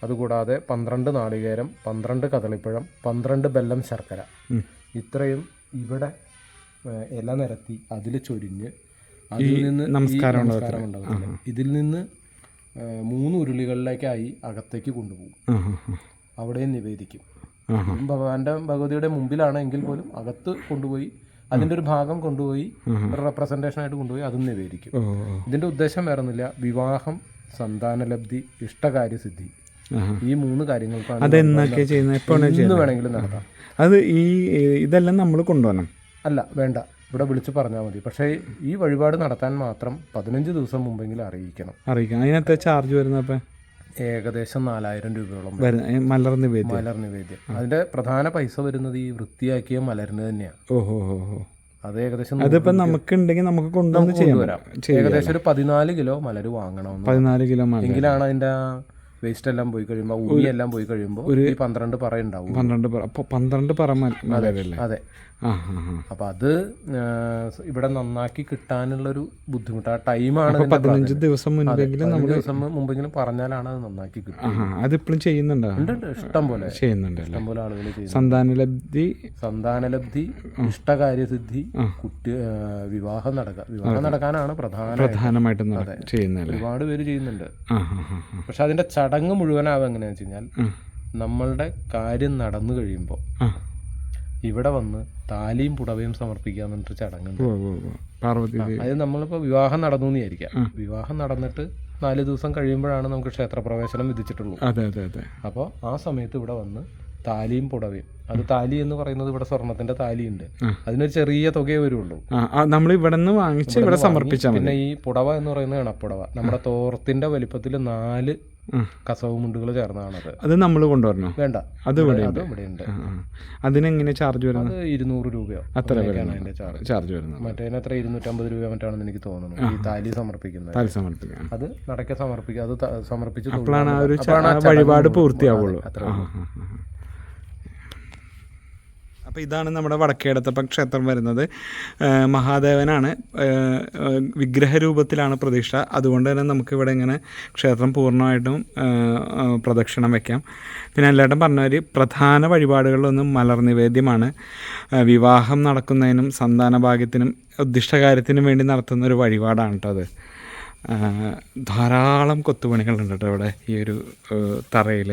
അതുകൂടാതെ 12 നാളികേരം, 12 കദളിപ്പഴം, 12 ബെല്ലം ശർക്കര, ഇത്രയും ഇവിടെ ഇല നിരത്തി അതിൽ ചൊരിഞ്ഞ് അതിൽ നിന്ന് നമസ്കാരമുണ്ടാകും. ഇതിൽ നിന്ന് 3 ഉരുളികളിലേക്കായി അകത്തേക്ക് കൊണ്ടുപോകും. അവിടെയും നിവേദിക്കും. ഭഗവതിയുടെ മുമ്പിലാണ് എങ്കിൽ പോലും അകത്ത് കൊണ്ടുപോയി അതിൻ്റെ ഒരു ഭാഗം കൊണ്ടുപോയി റെപ്രസെൻറ്റേഷൻ ആയിട്ട് കൊണ്ടുപോയി അതും നിവേദിക്കും. ഇതിൻ്റെ ഉദ്ദേശം വേറെ ഒന്നുമില്ല. വിവാഹം, സന്താനലബ്ധി, ഇഷ്ടകാര്യസിദ്ധി, ഈ 3 കാര്യങ്ങൾക്കാണ്. ഇന്ന് വേണമെങ്കിലും നടത്താം. അത് ഇതെല്ലാം നമ്മൾ കൊണ്ടുപോകണം അല്ല, വേണ്ട, ഇവിടെ വിളിച്ച് പറഞ്ഞാൽ മതി. പക്ഷേ ഈ വഴിപാട് നടത്താൻ മാത്രം 15 ദിവസം മുമ്പെങ്കിലും അറിയിക്കണം. അതിനകത്ത് ചാർജ് വരുന്നത് ഏകദേശം 4000 രൂപയോളം മലർ നിവേദ്യം. അതിന്റെ പ്രധാന പൈസ വരുന്നത് ഈ വൃത്തിയാക്കിയ മലരിന് തന്നെയാണ്. അത് ഏകദേശം അതിപ്പോ നമുക്ക് ഉണ്ടെങ്കിൽ നമുക്ക് കൊണ്ടുവരാം. ഏകദേശം ഒരു 14 കിലോ മലര് വാങ്ങണം. 14 കിലോ എങ്കിലാണ് അതിന്റെ വേസ്റ്റ് എല്ലാം പോയി കഴിയുമ്പോൾ, ഉള്ളിയെല്ലാം പോയി കഴിയുമ്പോൾ ഒരു 12 പറ ഉണ്ടാവും. 12 പറ മലരല്ലേ? അതെ. അപ്പൊ അത് ഇവിടെ നന്നാക്കി കിട്ടാനുള്ളൊരു ബുദ്ധിമുട്ട്. ആ ടൈമാണ്. 15 ദിവസം മുമ്പെങ്കിലും പറഞ്ഞാലാണ് അത് നന്നാക്കി കിട്ടും. അതിപ്പോഴും ചെയ്യുന്നുണ്ടോ? ഇഷ്ടം പോലെ ആളുകൾ ചെയ്യുന്നു. സന്താനലബ്ധി, ഇഷ്ടകാര്യസിദ്ധി, വിവാഹം നടക്കാനാണ് പ്രധാനമായിട്ടും ചെയ്യുന്നത്. ഒരുപാട് പേര് ചെയ്യുന്നുണ്ട്. പക്ഷെ അതിന്റെ ചടങ്ങ് മുഴുവനാവുക എങ്ങനെയാന്ന് വെച്ച് കഴിഞ്ഞാൽ, നമ്മളുടെ കാര്യം നടന്നു കഴിയുമ്പോൾ ഇവിടെ വന്ന് താലിയും പുടവയും സമർപ്പിക്കുക എന്നൊരു ചടങ്ങുണ്ട്. അത് നമ്മളിപ്പോൾ വിവാഹം നടന്നു എന്ന് വിചാരിക്കാം. വിവാഹം നടന്നിട്ട് 4 ദിവസം കഴിയുമ്പോഴാണ് നമുക്ക് ക്ഷേത്രപ്രവേശനം വിധിച്ചിട്ടുള്ളൂ. അപ്പോൾ ആ സമയത്ത് ഇവിടെ വന്ന് താലിയും പുടവയും, അത് താലി എന്ന് പറയുന്നത് ഇവിടെ സ്വർണത്തിന്റെ താലിയുണ്ട്, അതിനൊരു ചെറിയ തുകയെ വരുള്ളൂ. നമ്മൾ ഇവിടെ നിന്ന് വാങ്ങിച്ച് ഇവിടെ സമർപ്പിച്ചാൽ. പിന്നെ ഈ പുടവ എന്ന് പറയുന്നത് ഇണപ്പുടവ, നമ്മുടെ തോർത്തിന്റെ വലിപ്പത്തിൽ 4 കസവ് മുണ്ടുകൾ ചേർന്നതാണത്. അത് നമ്മൾ കൊണ്ടുവരണോ? വേണ്ട, അത് ഇവിടെ ഉണ്ട്. അതിനെങ്ങനെ ചാർജ് വരുന്നത്? 200 രൂപയോ അത്രയാണ് അതിന്റെ ചാർജ് വരുന്നത്. മറ്റേതിന് എത്ര 250 രൂപ മറ്റാണെന്ന് എനിക്ക് തോന്നുന്നു. ഈ താലി സമർപ്പിക്കുന്നത് അത് നടക്കെ സമർപ്പിക്കുക. അത് സമർപ്പിച്ച് അപ്പോഴാണ് ആ ഒരു വഴിപാട് പൂർത്തിയാവുള്ളൂ. അപ്പോൾ ഇതാണ് നമ്മുടെ വടക്കേടത്തപ്പൻ ക്ഷേത്രം വരുന്നത്. മഹാദേവനാണ്, വിഗ്രഹരൂപത്തിലാണ് പ്രതിഷ്ഠ. അതുകൊണ്ട് തന്നെ നമുക്കിവിടെ ഇങ്ങനെ ക്ഷേത്രം പൂർണ്ണമായിട്ടും പ്രദക്ഷിണം വയ്ക്കാം. പിന്നെ എല്ലാവരും പറഞ്ഞവർ പ്രധാന വഴിപാടുകളിലൊന്നും മലർ നിവേദ്യമാണ്. വിവാഹം നടക്കുന്നതിനും സന്താനഭാഗ്യത്തിനും ഉദ്ദിഷ്ടകാര്യത്തിനും വേണ്ടി നടത്തുന്ന ഒരു വഴിപാടാണ് കേട്ടോ അത്. ധാരാളം കൊത്തുപണികളുണ്ട് കേട്ടോ ഇവിടെ ഈ ഒരു തറയിൽ.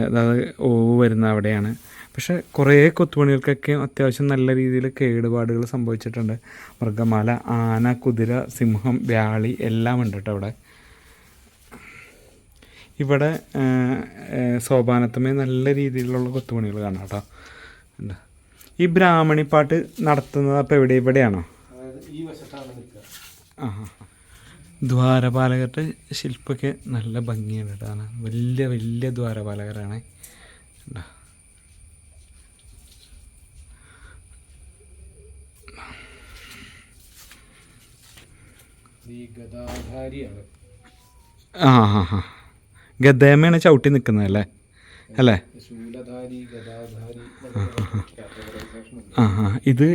അതായത് ഓവ് വരുന്ന അവിടെയാണ്. പക്ഷേ കുറേ കൊത്തുപണികൾക്കൊക്കെ അത്യാവശ്യം നല്ല രീതിയിൽ കേടുപാടുകൾ സംഭവിച്ചിട്ടുണ്ട്. മൃഗമാല, ആന, കുതിര, സിംഹം, വ്യാളി എല്ലാം ഉണ്ട് കേട്ടോ ഇവിടെ. ഇവിടെ സോപാനത്തുമേ നല്ല രീതിയിലുള്ള കൊത്തുപണികൾ കാണാം കേട്ടോ. ഈ ബ്രാഹ്മണിപ്പാട്ട് നടത്തുന്നത് അപ്പോൾ ഇവിടെയാണോ? ദ്വാരപാലകരുടെ ശില്പമൊക്കെ നല്ല ഭംഗിയാണ് കേട്ടോ. വലിയ വലിയ ദ്വാരപാലകരാണ്. ഗദേമയാണ് ചവിട്ടി നിൽക്കുന്നത് അല്ലേ? അല്ലേ? ശൂലധാരി, ഗദാധാരി. ഇത്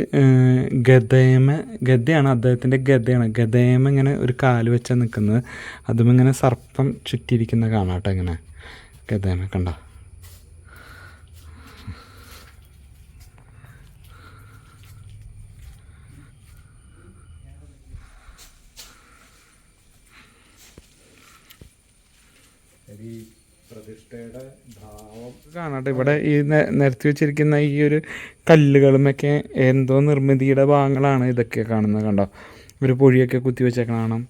ഗദയാണ്, അദ്ദേഹത്തിൻ്റെ ഗദയാണ്. ഗദയമ ഇങ്ങനെ ഒരു കാല് വെച്ചാൽ നിൽക്കുന്നത്, അതും ഇങ്ങനെ സർപ്പം ചുറ്റിയിരിക്കുന്ന കാണാട്ടോ. ഇങ്ങനെ ഗദയമ കണ്ട. പ്രതിഷ്ഠയുടെ ഭാവം കാണട്ടെ. ഇവിടെ ഈ നിരത്തി വെച്ചിരിക്കുന്ന ഈ ഒരു കല്ലുകളുമൊക്കെ എന്തോ നിർമ്മിതിയുടെ ഭാഗങ്ങളാണ് ഇതൊക്കെ കാണുന്നത്. കണ്ടോ, ഒരു പൊഴിയൊക്കെ കുത്തി വെച്ചേക്കണ കാണാം.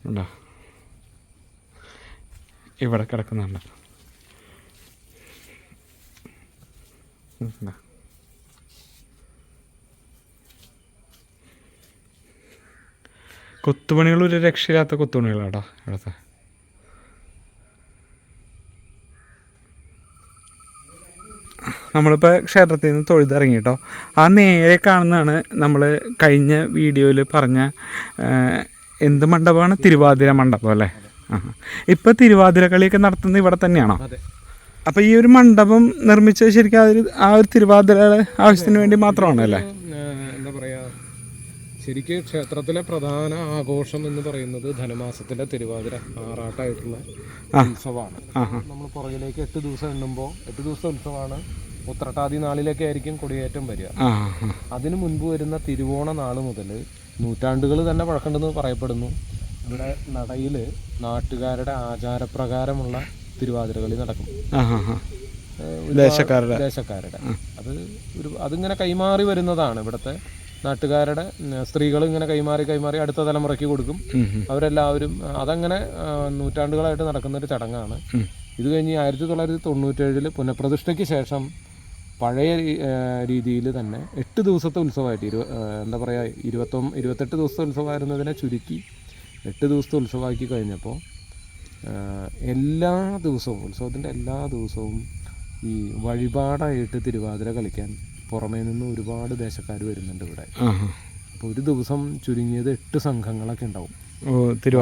കണ്ടോ, ഇവിടെ കിടക്കുന്നുണ്ട്. കൊത്തുപണികൾ ഒരു രക്ഷയില്ലാത്ത കൊത്തുപണികളാട്ടോ ഇവിടുത്തെ. നമ്മളിപ്പോൾ ക്ഷേത്രത്തിൽ നിന്ന് തൊഴുതിറങ്ങി കേട്ടോ. ആ നേരെ കാണുന്നതാണ് നമ്മൾ കഴിഞ്ഞ വീഡിയോയിൽ പറഞ്ഞ എന്ത് മണ്ഡപമാണ്? തിരുവാതിര മണ്ഡപം അല്ലേ? ഇപ്പോൾ തിരുവാതിര കളിയൊക്കെ നടത്തുന്നത് ഇവിടെ തന്നെയാണോ? അപ്പോൾ ഈ ഒരു മണ്ഡപം നിർമ്മിച്ചത് ശരിക്കും ആ ഒരു തിരുവാതിരയുടെ ആവശ്യത്തിന് വേണ്ടി മാത്രമാണ് അല്ലേ? എന്താ പറയുക, ശരിക്കും ക്ഷേത്രത്തിലെ പ്രധാന ആഘോഷം എന്ന് പറയുന്നത് ധനുമാസത്തിലെ തിരുവാതിര ആറാട്ടായിട്ടുള്ള ഉത്സവമാണ്. നമ്മൾ പുറകിലേക്ക് 8 ദിവസം എണ്ണുമ്പോൾ 8 ദിവസത്തെ ഉത്സവമാണ്. ഉത്രട്ടാതി നാളിലൊക്കെ ആയിരിക്കും കൊടിയേറ്റം വരിക. അതിനു മുൻപ് വരുന്ന തിരുവോണ നാൾ മുതൽ നൂറ്റാണ്ടുകൾ തന്നെ പഴക്കണ്ടെന്ന് പറയപ്പെടുന്നു. ഇവിടെ നടയിൽ നാട്ടുകാരുടെ ആചാരപ്രകാരമുള്ള തിരുവാതിരകളി നടക്കും. ദേശക്കാരുടെ അതിങ്ങനെ കൈമാറി വരുന്നതാണ്. ഇവിടുത്തെ നാട്ടുകാരുടെ സ്ത്രീകൾ ഇങ്ങനെ കൈമാറി അടുത്ത തലമുറയ്ക്ക് കൊടുക്കും. അവരെല്ലാവരും അതങ്ങനെ നൂറ്റാണ്ടുകളായിട്ട് നടക്കുന്നൊരു ചടങ്ങാണ്. ഇത് കഴിഞ്ഞ് 1997 പുനഃപ്രതിഷ്ഠയ്ക്ക് ശേഷം പഴയ രീതിയിൽ തന്നെ 8 ദിവസത്തെ ഉത്സവമായിട്ട് എന്താ പറയുക 28 ദിവസത്തെ ഉത്സവമായിരുന്നതിനെ ചുരുക്കി 8 ദിവസത്തെ ഉത്സവമാക്കി കഴിഞ്ഞപ്പോൾ എല്ലാ ദിവസവും ഉത്സവത്തിൻ്റെ എല്ലാ ദിവസവും ഈ വഴിപാടായിട്ട് തിരുവാതിര കളിക്കാൻ പുറമേ നിന്ന് ഒരുപാട് ദേശക്കാർ വരുന്നുണ്ട് ഇവിടെ. അപ്പോൾ ഒരു ദിവസം ചുരുങ്ങിയത് 8 സംഘങ്ങളൊക്കെ ഉണ്ടാവും.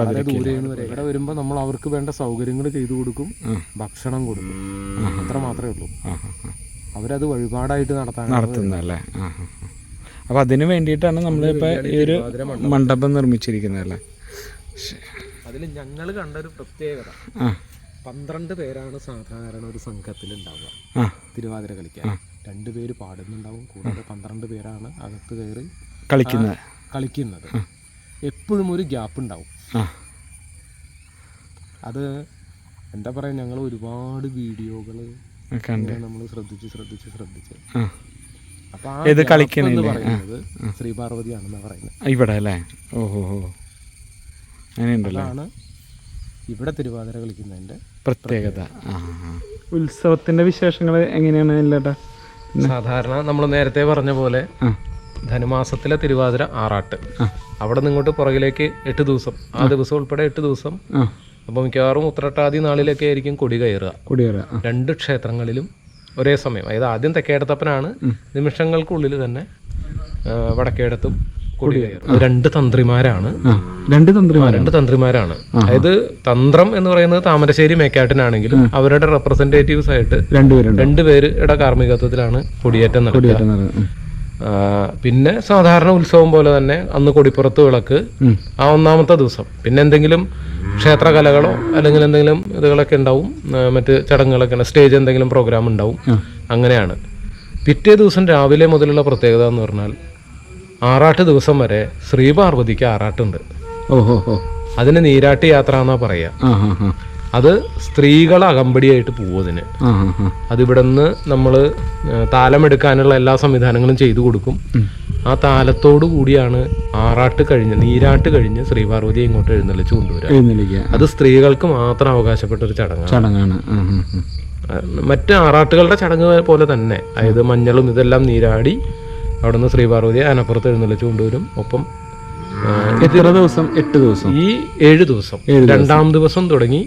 വളരെ ദൂരെയാണ് വരെ. ഇവിടെ വരുമ്പോൾ നമ്മൾ അവർക്ക് വേണ്ട സൗകര്യങ്ങൾ ചെയ്തു കൊടുക്കും, ഭക്ഷണം കൊടുക്കും, അത്ര മാത്രമേ ഉള്ളൂ. അവരത് വഴിപാടായിട്ട് നടത്തുന്നതല്ലേ? അപ്പോൾ അതിന് വേണ്ടിയിട്ടാണ് നമ്മളിപ്പോൾ ഈ ഒരു മണ്ഡപം നിർമ്മിച്ചിരിക്കുന്നത് അല്ലേ? അതിൽ ഞങ്ങൾ കണ്ടൊരു പ്രത്യേകത, 12 പേരാണ് സാധാരണ ഒരു സംഘത്തിൽ ഉണ്ടാവുക തിരുവാതിര കളിക്കാൻ. 2 പേര് പാടുന്നുണ്ടാവും, കൂടാതെ 12 പേരാണ് അകത്ത് കയറി കളിക്കുന്നത്. എപ്പോഴും ഒരു ഗ്യാപ്പ് ഉണ്ടാവും. അത് എന്താ പറയുക, ഞങ്ങൾ ഒരുപാട് വീഡിയോകൾ നമ്മൾ ശ്രദ്ധിച്ച് അപ്പൊ പറയുന്നത് ശ്രീ പാർവതിയാണെന്നാ പറയുന്നത് ഇവിടെ അല്ലേ? ഓഹോ, അങ്ങനെയുണ്ടല്ലോ. ഇവിടെ തിരുവാതിര കളിക്കുന്നതിന്റെ പ്രത്യേകത. ഉത്സവത്തിന്റെ വിശേഷങ്ങൾ എങ്ങനെയാണ് എല്ലാട്ടാ? സാധാരണ നമ്മൾ നേരത്തെ പറഞ്ഞ പോലെ ധനുമാസത്തിലെ തിരുവാതിര ആറാട്ട്, അവിടെ നിന്ന് ഇങ്ങോട്ട് പുറകിലേക്ക് 8 ദിവസം, ആ ദിവസം ഉൾപ്പെടെ 8 ദിവസം. അപ്പോൾ മിക്കവാറും ഉത്രട്ടാതി നാളിലൊക്കെ ആയിരിക്കും കൊടി കയറുക. 2 ക്ഷേത്രങ്ങളിലും ഒരേ സമയം. അതായത് ആദ്യം തെക്കേടത്തപ്പനാണ്, നിമിഷങ്ങൾക്കുള്ളിൽ തന്നെ വടക്കേടത്തും കൊടി കയറും. 2 തന്ത്രിമാരാണ്. 2 തന്ത്രിമാരാണ്. അതായത് തന്ത്രം എന്ന് പറയുന്നത് താമരശ്ശേരി മേക്കാട്ടിനാണെങ്കിലും അവരുടെ റെപ്രസെന്റേറ്റീവ്സ് ആയിട്ട് 2 പേരുടെ കാർമ്മികത്വത്തിലാണ് കൊടിയേറ്റം നടക്കുക. പിന്നെ സാധാരണ ഉത്സവം പോലെ തന്നെ അന്ന് കൊടിപ്പുറത്ത് വിളക്ക് ആ 1ാമത്തെ ദിവസം. പിന്നെ എന്തെങ്കിലും ക്ഷേത്രകലകളോ അല്ലെങ്കിൽ എന്തെങ്കിലും ഇതുകളൊക്കെ ഉണ്ടാവും, മറ്റ് ചടങ്ങുകളൊക്കെ, സ്റ്റേജ് എന്തെങ്കിലും പ്രോഗ്രാം ഉണ്ടാവും. അങ്ങനെയാണ്. പിറ്റേ ദിവസം രാവിലെ മുതലുള്ള പ്രത്യേകത എന്ന് പറഞ്ഞാൽ ആറാട്ട് ദിവസം വരെ ശ്രീ പാർവതിക്ക് ആറാട്ടുണ്ട്. അതിന് നീരാട്ട് യാത്ര എന്നാ പറയാ. അത് സ്ത്രീകളെ അകമ്പടിയായിട്ട് പോകും. അതിന് അതിവിടെ നിന്ന് നമ്മൾ താലമെടുക്കാനുള്ള എല്ലാ സംവിധാനങ്ങളും ചെയ്തു കൊടുക്കും. ആ താലത്തോടു കൂടിയാണ് ആറാട്ട് കഴിഞ്ഞ് നീരാട്ട് കഴിഞ്ഞ് ശ്രീപാർവതിയെ ഇങ്ങോട്ട് എഴുന്നള്ളിച്ച് കൊണ്ടുവരിക. അത് സ്ത്രീകൾക്ക് മാത്രം അവകാശപ്പെട്ട ഒരു ചടങ്ങാണ്. മറ്റ് ആറാട്ടുകളുടെ ചടങ്ങ് പോലെ തന്നെ, അതായത് മഞ്ഞളും ഇതെല്ലാം നീരാടി അവിടെ നിന്ന് ശ്രീപാർവതിയെ അനപ്പുറത്ത് എഴുന്നള്ളിച്ച് കൊണ്ടുവരും. ഒപ്പം എത്ര ദിവസം? 8 ദിവസം. ഈ 7 ദിവസം 2ാം ദിവസം തുടങ്ങി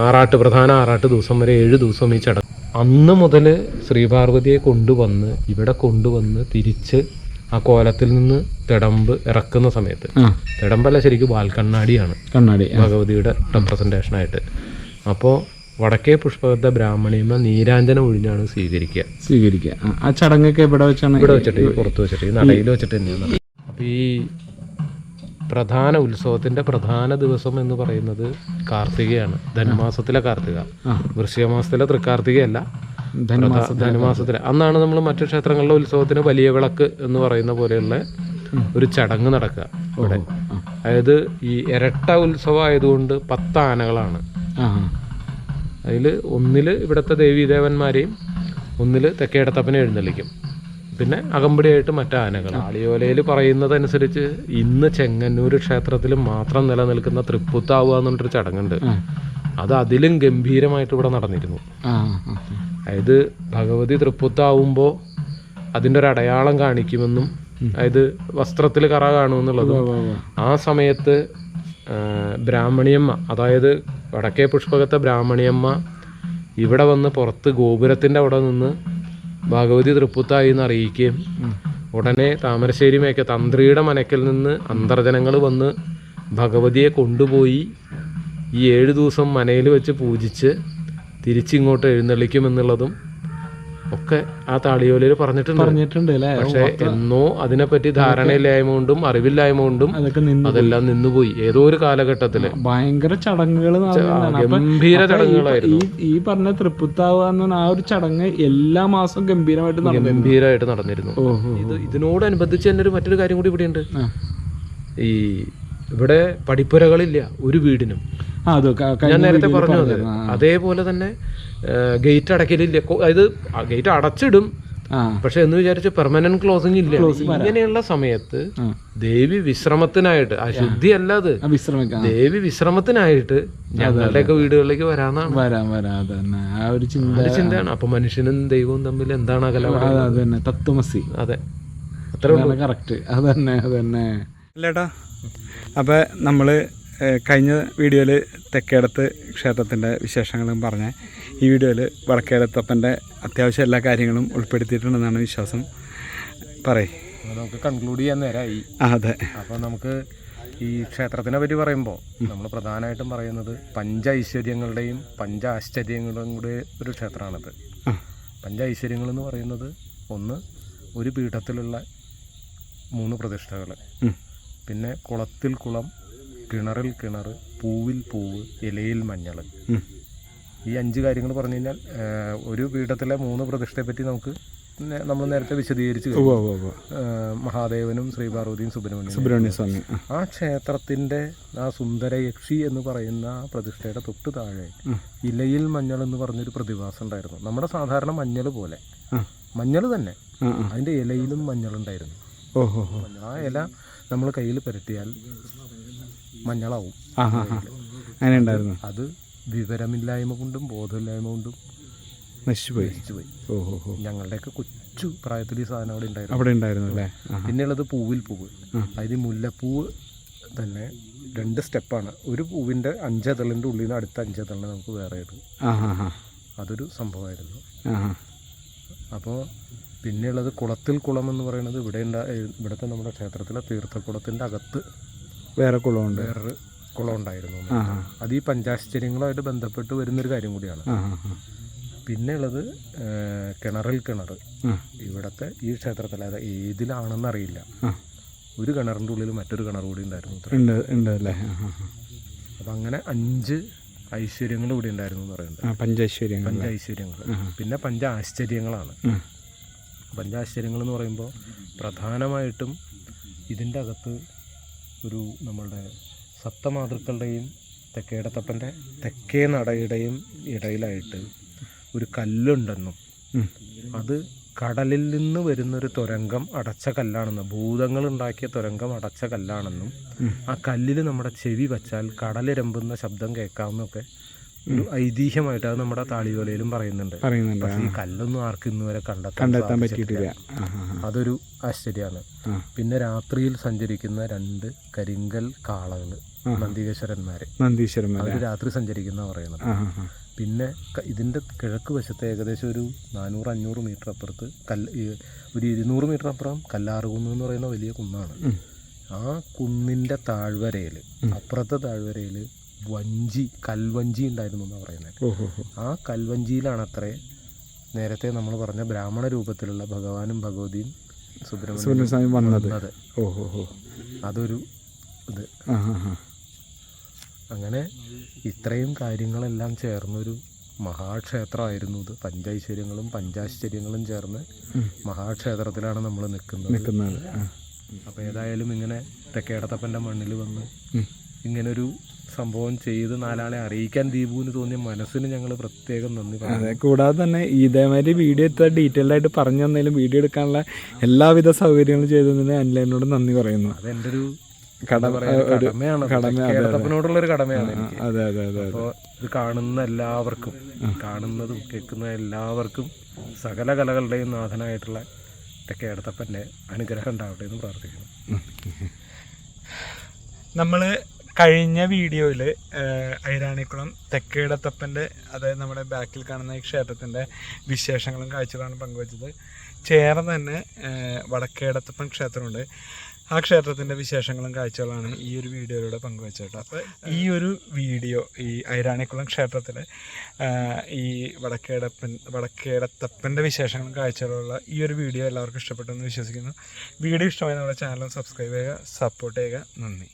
ആറാട്ട്, പ്രധാന ആറാട്ട് ദിവസം വരെ 7 ദിവസം ഈ ചടങ്ങ്. അന്ന് മുതൽ ശ്രീപാർവതിയെ കൊണ്ടുവന്ന് ഇവിടെ കൊണ്ടുവന്ന് തിരിച്ച് ആ കോലത്തിൽ നിന്ന് തിടമ്പ് ഇറക്കുന്ന സമയത്ത്, തിടമ്പല്ല ശരിക്കും വാൽക്കണ്ണാടിയാണ് ഭഗവതിയുടെ റെപ്രസെൻറ്റേഷനായിട്ട്. അപ്പോൾ വടക്കേ പുഷ്പകത്തെ ബ്രാഹ്മണിയമ്മ നീരാഞ്ജനം ഒഴിഞ്ഞാണ് സ്വീകരിക്കുക. ആ ചടങ്ങൊക്കെ ഇവിടെ വെച്ചാണ്? ഇവിടെ വെച്ചിട്ട്, പുറത്ത് വെച്ചിട്ട്, ഈ നടയിൽ വെച്ചിട്ട് തന്നെയാണ്. അപ്പോൾ ഈ പ്രധാന ഉത്സവത്തിൻ്റെ പ്രധാന ദിവസം എന്ന് പറയുന്നത് കാർത്തികയാണ്. ധനുമാസത്തിലെ കാർത്തിക, വൃശ്ചിക മാസത്തിലെ തൃക്കാർത്തികയല്ല, ധനുമാസത്തിലെ. അന്നാണ് നമ്മൾ മറ്റു ക്ഷേത്രങ്ങളിലെ ഉത്സവത്തിന് വലിയ വിളക്ക് എന്ന് പറയുന്ന പോലെയുള്ള ഒരു ചടങ്ങ് നടക്കുക ഇവിടെ. അതായത് ഈ ഇരട്ട ഉത്സവം ആയതുകൊണ്ട് 10 ആനകളാണ്. അതിൽ ഒന്നിൽ ഇവിടുത്തെ ദേവീദേവന്മാരെയും ഒന്നിൽ തെക്കേടത്തപ്പനെ എഴുന്നള്ളിക്കും. പിന്നെ അകമ്പടിയായിട്ട് മറ്റു ആനകൾ. ആളിയോലയിൽ പറയുന്നതനുസരിച്ച് ഇന്ന് ചെങ്ങന്നൂർ ക്ഷേത്രത്തിൽ മാത്രം നിലനിൽക്കുന്ന തൃപ്പൂത്താവുക എന്നുള്ളൊരു ചടങ്ങുണ്ട്. അത് അതിലും ഗംഭീരമായിട്ട് ഇവിടെ നടന്നിരുന്നു. അതായത് ഭഗവതി തൃപ്പൂത്താവുമ്പോൾ അതിൻ്റെ ഒരു അടയാളം കാണിക്കുമെന്നും, അതായത് വസ്ത്രത്തിൽ കറ കാണുമെന്നുള്ളതും, ആ സമയത്ത് ബ്രാഹ്മണിയമ്മ, അതായത് വടക്കേ പുഷ്പകത്തെ ബ്രാഹ്മണിയമ്മ ഇവിടെ വന്ന് പുറത്ത് ഗോപുരത്തിൻ്റെ അവിടെ നിന്ന് ഭഗവതി തൃപ്പൂത്തായി എന്ന് അറിയിക്കുകയും ഉടനെ താമരശ്ശേരി മേക്ക തന്ത്രിയുടെ മനക്കിൽ നിന്ന് അന്തർജനങ്ങൾ വന്ന് ഭഗവതിയെ കൊണ്ടുപോയി ഈ 7 ദിവസം മനയിൽ വെച്ച് പൂജിച്ച് തിരിച്ചിങ്ങോട്ട് എഴുന്നള്ളിക്കുമെന്നുള്ളതും ഒക്കെ ആ താളിയോലയിൽ പറഞ്ഞിട്ടുണ്ട്. പക്ഷെ എന്നോ അതിനെപ്പറ്റി ധാരണയില്ലായ്മ കൊണ്ടും അറിവില്ലായ്മ കൊണ്ടും അതെല്ലാം നിന്നുപോയി. ഏതോ ഒരു കാലഘട്ടത്തില് ഭയങ്കര ചടങ്ങുകൾ, ഗംഭീര ചടങ്ങുകളായിരുന്നു. ഈ പറഞ്ഞ തൃപ്പൂത്താവുക ആ ഒരു ചടങ്ങ് എല്ലാ മാസവും ഗംഭീരമായിട്ട് നടന്നിരുന്നു. ഇതിനോടനുബന്ധിച്ച് തന്നെ മറ്റൊരു കാര്യം കൂടി ഇവിടെയുണ്ട്. ഈ ഇവിടെ പടിപ്പുരകളില്ല ഒരു വീടിനും. ഞാൻ നേരത്തെ പറഞ്ഞു അതേപോലെ തന്നെ ഗേറ്റ് അടയ്ക്കലില്ല. അതായത് ഗേറ്റ് അടച്ചിടും, പക്ഷെ എന്ന് വിചാരിച്ച് പെർമനന്റ് ക്ലോസിംഗ് ഇല്ല. ഇങ്ങനെയുള്ള സമയത്ത് ദേവി വിശ്രമത്തിനായിട്ട്, അശുദ്ധി അല്ലാതെ ദേവി വിശ്രമത്തിനായിട്ട് ഞങ്ങളുടെയൊക്കെ വീടുകളിലേക്ക് വരാന്നാണ് ചിന്തയാണ്. അപ്പൊ മനുഷ്യനും ദൈവവും തമ്മിൽ എന്താണ് അകലം? തത്വമസി. അതെ, കറക്റ്റ്. അതന്നെ അല്ലേട്ടാ. അപ്പോൾ നമ്മൾ കഴിഞ്ഞ വീഡിയോയിൽ തെക്കേടത്ത് ക്ഷേത്രത്തിൻ്റെ വിശേഷങ്ങളും പറഞ്ഞ ഈ വീഡിയോയിൽ വടക്കേടത്തപ്പൻ്റെ അത്യാവശ്യം എല്ലാ കാര്യങ്ങളും ഉൾപ്പെടുത്തിയിട്ടുണ്ടെന്നാണ് വിശ്വാസം. നമുക്ക് കൺക്ലൂഡ് ചെയ്യാൻ നേരമായി. അതെ. അപ്പോൾ നമുക്ക് ഈ ക്ഷേത്രത്തിനെ പറ്റി പറയുമ്പോൾ നമ്മൾ പ്രധാനമായിട്ടും പറയുന്നത് പഞ്ചൈശ്വര്യങ്ങളുടെയും പഞ്ചാശ്ചര്യങ്ങളുടെയും കൂടെ ഒരു ക്ഷേത്രമാണിത്. പഞ്ചൈശ്വര്യങ്ങൾ എന്ന് പറയുന്നത്, ഒന്ന് ഒരു പീഠത്തിലുള്ള 3 പ്രതിഷ്ഠകൾ, പിന്നെ കുളത്തിൽ കുളം, കിണറിൽ കിണർ, പൂവിൽ പൂവ്, ഇലയിൽ മഞ്ഞൾ. ഈ 5 കാര്യങ്ങൾ പറഞ്ഞു കഴിഞ്ഞാൽ ഒരു പീഠത്തിലെ 3 പ്രതിഷ്ഠയെ പറ്റി നമ്മൾ നേരത്തെ വിശദീകരിച്ച് മഹാദേവനും ശ്രീപാർവതിയും സുബ്രഹ്മണ്യ സ്വാമി. ആ ക്ഷേത്രത്തിൻ്റെ ആ സുന്ദരയക്ഷി എന്ന് പറയുന്ന പ്രതിഷ്ഠയുടെ തൊട്ട് താഴെ ഇലയിൽ മഞ്ഞൾ എന്ന് പറഞ്ഞൊരു പ്രതിഭാസം ഉണ്ടായിരുന്നു. നമ്മുടെ സാധാരണ മഞ്ഞൾ പോലെ, മഞ്ഞൾ തന്നെ, അതിൻ്റെ ഇലയിലും മഞ്ഞളുണ്ടായിരുന്നു. ആ ഇല നമ്മൾ കയ്യിൽ പുരട്ടിയാൽ മഞ്ഞളാവും. അങ്ങനെ ഉണ്ടായിരുന്നു. അത് വിവരമില്ലായ്മ കൊണ്ടും ബോധമില്ലായ്മ കൊണ്ടും നശിച്ചുപോയി. ഞങ്ങളുടെയൊക്കെ കൊച്ചു പ്രായത്തിൽ ഈ സാധനം അവിടെ ഉണ്ടായിരുന്നു അല്ലേ. പിന്നെയുള്ളത് പൂവിൽ പൂവ്. അതായത് മുല്ലപ്പൂവ് തന്നെ 2 സ്റ്റെപ്പാണ്. ഒരു പൂവിൻ്റെ 5 ഇതളിൻ്റെ ഉള്ളിൽ നിന്ന് അടുത്ത 5 ഇതളിന് നമുക്ക് വേറെ ഇടും. അതൊരു സംഭവമായിരുന്നു. അപ്പോൾ പിന്നെയുള്ളത് കുളത്തിൽ കുളം എന്ന് പറയുന്നത് ഇവിടുത്തെ നമ്മുടെ ക്ഷേത്രത്തിലെ തീർത്ഥക്കുളത്തിൻ്റെ അകത്ത് വേറൊരു കുളം ഉണ്ടായിരുന്നു. അത് ഈ പഞ്ചാശ്ചര്യങ്ങളുമായിട്ട് ബന്ധപ്പെട്ട് വരുന്നൊരു കാര്യം കൂടിയാണ്. പിന്നെയുള്ളത് കിണറിൽ കിണർ. ഇവിടുത്തെ ഈ ക്ഷേത്രത്തിൽ അതായത് ഏതിലാണെന്നറിയില്ല, ഒരു കിണറിൻ്റെ ഉള്ളിൽ മറ്റൊരു കിണർ കൂടി ഉണ്ടായിരുന്നു. അപ്പം അങ്ങനെ 5 ഐശ്വര്യങ്ങൾ ഇവിടെ ഉണ്ടായിരുന്നു എന്ന് പറയുന്നത്. പഞ്ചൈശ്വര്യങ്ങൾ. പിന്നെ പഞ്ചാശ്ചര്യങ്ങളാണ്. പഞ്ചാശ്ചര്യങ്ങൾ എന്ന് പറയുമ്പോൾ പ്രധാനമായിട്ടും ഇതിൻ്റെ അകത്ത് ഒരു നമ്മളുടെ സപ്തമാതൃക്കളുടെയും തെക്കേടത്തപ്പൻ്റെ തെക്കേ നടയുടെയും ഇടയിലായിട്ട് ഒരു കല്ലുണ്ടെന്നും അത് കടലിൽ നിന്ന് വരുന്നൊരു തുരങ്കം അടച്ച കല്ലാണെന്നും, ഭൂതങ്ങൾ ഉണ്ടാക്കിയ തുരങ്കം അടച്ച കല്ലാണെന്നും, ആ കല്ലിൽ നമ്മുടെ ചെവി വച്ചാൽ കടലിരമ്പുന്ന ശബ്ദം കേൾക്കാമെന്നൊക്കെ ഒരു ഐതിഹ്യമായിട്ട് അത് നമ്മുടെ താളിയോലയിലും പറയുന്നുണ്ട്. പക്ഷേ ഈ കല്ലൊന്നും ആർക്കും ഇന്ന് വരെ കണ്ടെത്താൻ പറ്റിയിട്ടില്ല. അതൊരു ആശ്ചര്യമാണ്. പിന്നെ രാത്രിയിൽ സഞ്ചരിക്കുന്ന 2 കരിങ്കൽ കാളകൾ, നന്ദീശ്വരന്മാര്, അവർ രാത്രി സഞ്ചരിക്കുന്ന പറയുന്നത്. പിന്നെ ഇതിൻ്റെ കിഴക്ക് വശത്ത് ഏകദേശം ഒരു 400-500 മീറ്റർ അപ്പുറത്ത് ഒരു 200 മീറ്റർ അപ്പുറം കല്ലാറുകുന്ന് എന്ന് പറയുന്ന വലിയ കുന്നാണ്. ആ കുന്നിൻ്റെ താഴ്വരയിൽ, അപ്പുറത്തെ താഴ്വരയിൽ കൽവഞ്ചി ഉണ്ടായിരുന്നു എന്നാണ് പറയുന്നത്. ആ കൽവഞ്ചിയിലാണ് അത്രേ നേരത്തെ നമ്മൾ പറഞ്ഞ ബ്രാഹ്മണ രൂപത്തിലുള്ള ഭഗവാനും ഭഗവതിയും സുബ്രഹ്മണ്യം വന്നത്. അതൊരു ഇത്. അങ്ങനെ ഇത്രയും കാര്യങ്ങളെല്ലാം ചേർന്നൊരു മഹാക്ഷേത്രമായിരുന്നു ഇത്. പഞ്ചൈശ്വര്യങ്ങളും പഞ്ചാശ്ചര്യങ്ങളും ചേർന്ന് മഹാക്ഷേത്രത്തിലാണ് നമ്മൾ നിൽക്കുന്നത്. അപ്പോൾ ഏതായാലും ഇങ്ങനെ തെക്കേടത്തപ്പൻ്റെ മണ്ണിൽ വന്ന് ഇങ്ങനൊരു സംഭവം ചെയ്ത് നാലാളെ അറിയിക്കാൻ ദീപുവിന് തോന്നിയ മനസ്സിന് ഞങ്ങൾ പ്രത്യേകം നന്ദി പറഞ്ഞു. അതെ, കൂടാതെ തന്നെ ഇതേമാതിരി വീഡിയോ ഇത്ര ഡീറ്റെയിൽഡ് ആയിട്ട് പറഞ്ഞു തന്നതിലും വീഡിയോ എടുക്കാനുള്ള എല്ലാവിധ സൗകര്യങ്ങളും ചെയ്തതിന് അനിലിനോട് നന്ദി പറയുന്നു. അതെൻ്റെ ഒരു കടമയാണോടുള്ള ഒരു കടമയാണ് എനിക്ക്. അപ്പോൾ ഇത് കാണുന്ന എല്ലാവർക്കും, കാണുന്നതും കേൾക്കുന്ന എല്ലാവർക്കും സകല കലകളുടെയും നാഥനായിട്ടുള്ള തെക്കേടത്തപ്പൻ്റെ അനുഗ്രഹം ഉണ്ടാവട്ടെ എന്ന് പ്രാർത്ഥിക്കുന്നു. നമ്മൾ കഴിഞ്ഞ വീഡിയോയിൽ ഐരാണിക്കുളം തെക്കേടത്തപ്പൻ്റെ, അതായത് നമ്മുടെ ബാക്കിൽ കാണുന്ന ഈ ക്ഷേത്രത്തിൻ്റെ വിശേഷങ്ങളും കാഴ്ചകളാണ് പങ്കുവച്ചത്. ചേർന്ന് തന്നെ വടക്കേടത്തപ്പൻ ക്ഷേത്രമുണ്ട്. ആ ക്ഷേത്രത്തിൻ്റെ വിശേഷങ്ങളും കാഴ്ചകളാണ് ഈ ഒരു വീഡിയോയിലൂടെ പങ്കുവച്ചത്. അപ്പോൾ ഈ ഒരു വീഡിയോ ഈ ഐരാണിക്കുളം ക്ഷേത്രത്തിൽ ഈ വടക്കേടത്തപ്പൻ്റെ വിശേഷങ്ങളും കാഴ്ചകളുള്ള ഈ ഒരു വീഡിയോ എല്ലാവർക്കും ഇഷ്ടപ്പെട്ടെന്ന് വിശ്വസിക്കുന്നു. വീഡിയോ ഇഷ്ടമായി നമ്മുടെ ചാനൽ സബ്സ്ക്രൈബ് ചെയ്യുക, സപ്പോർട്ട് ചെയ്യുക. നന്ദി.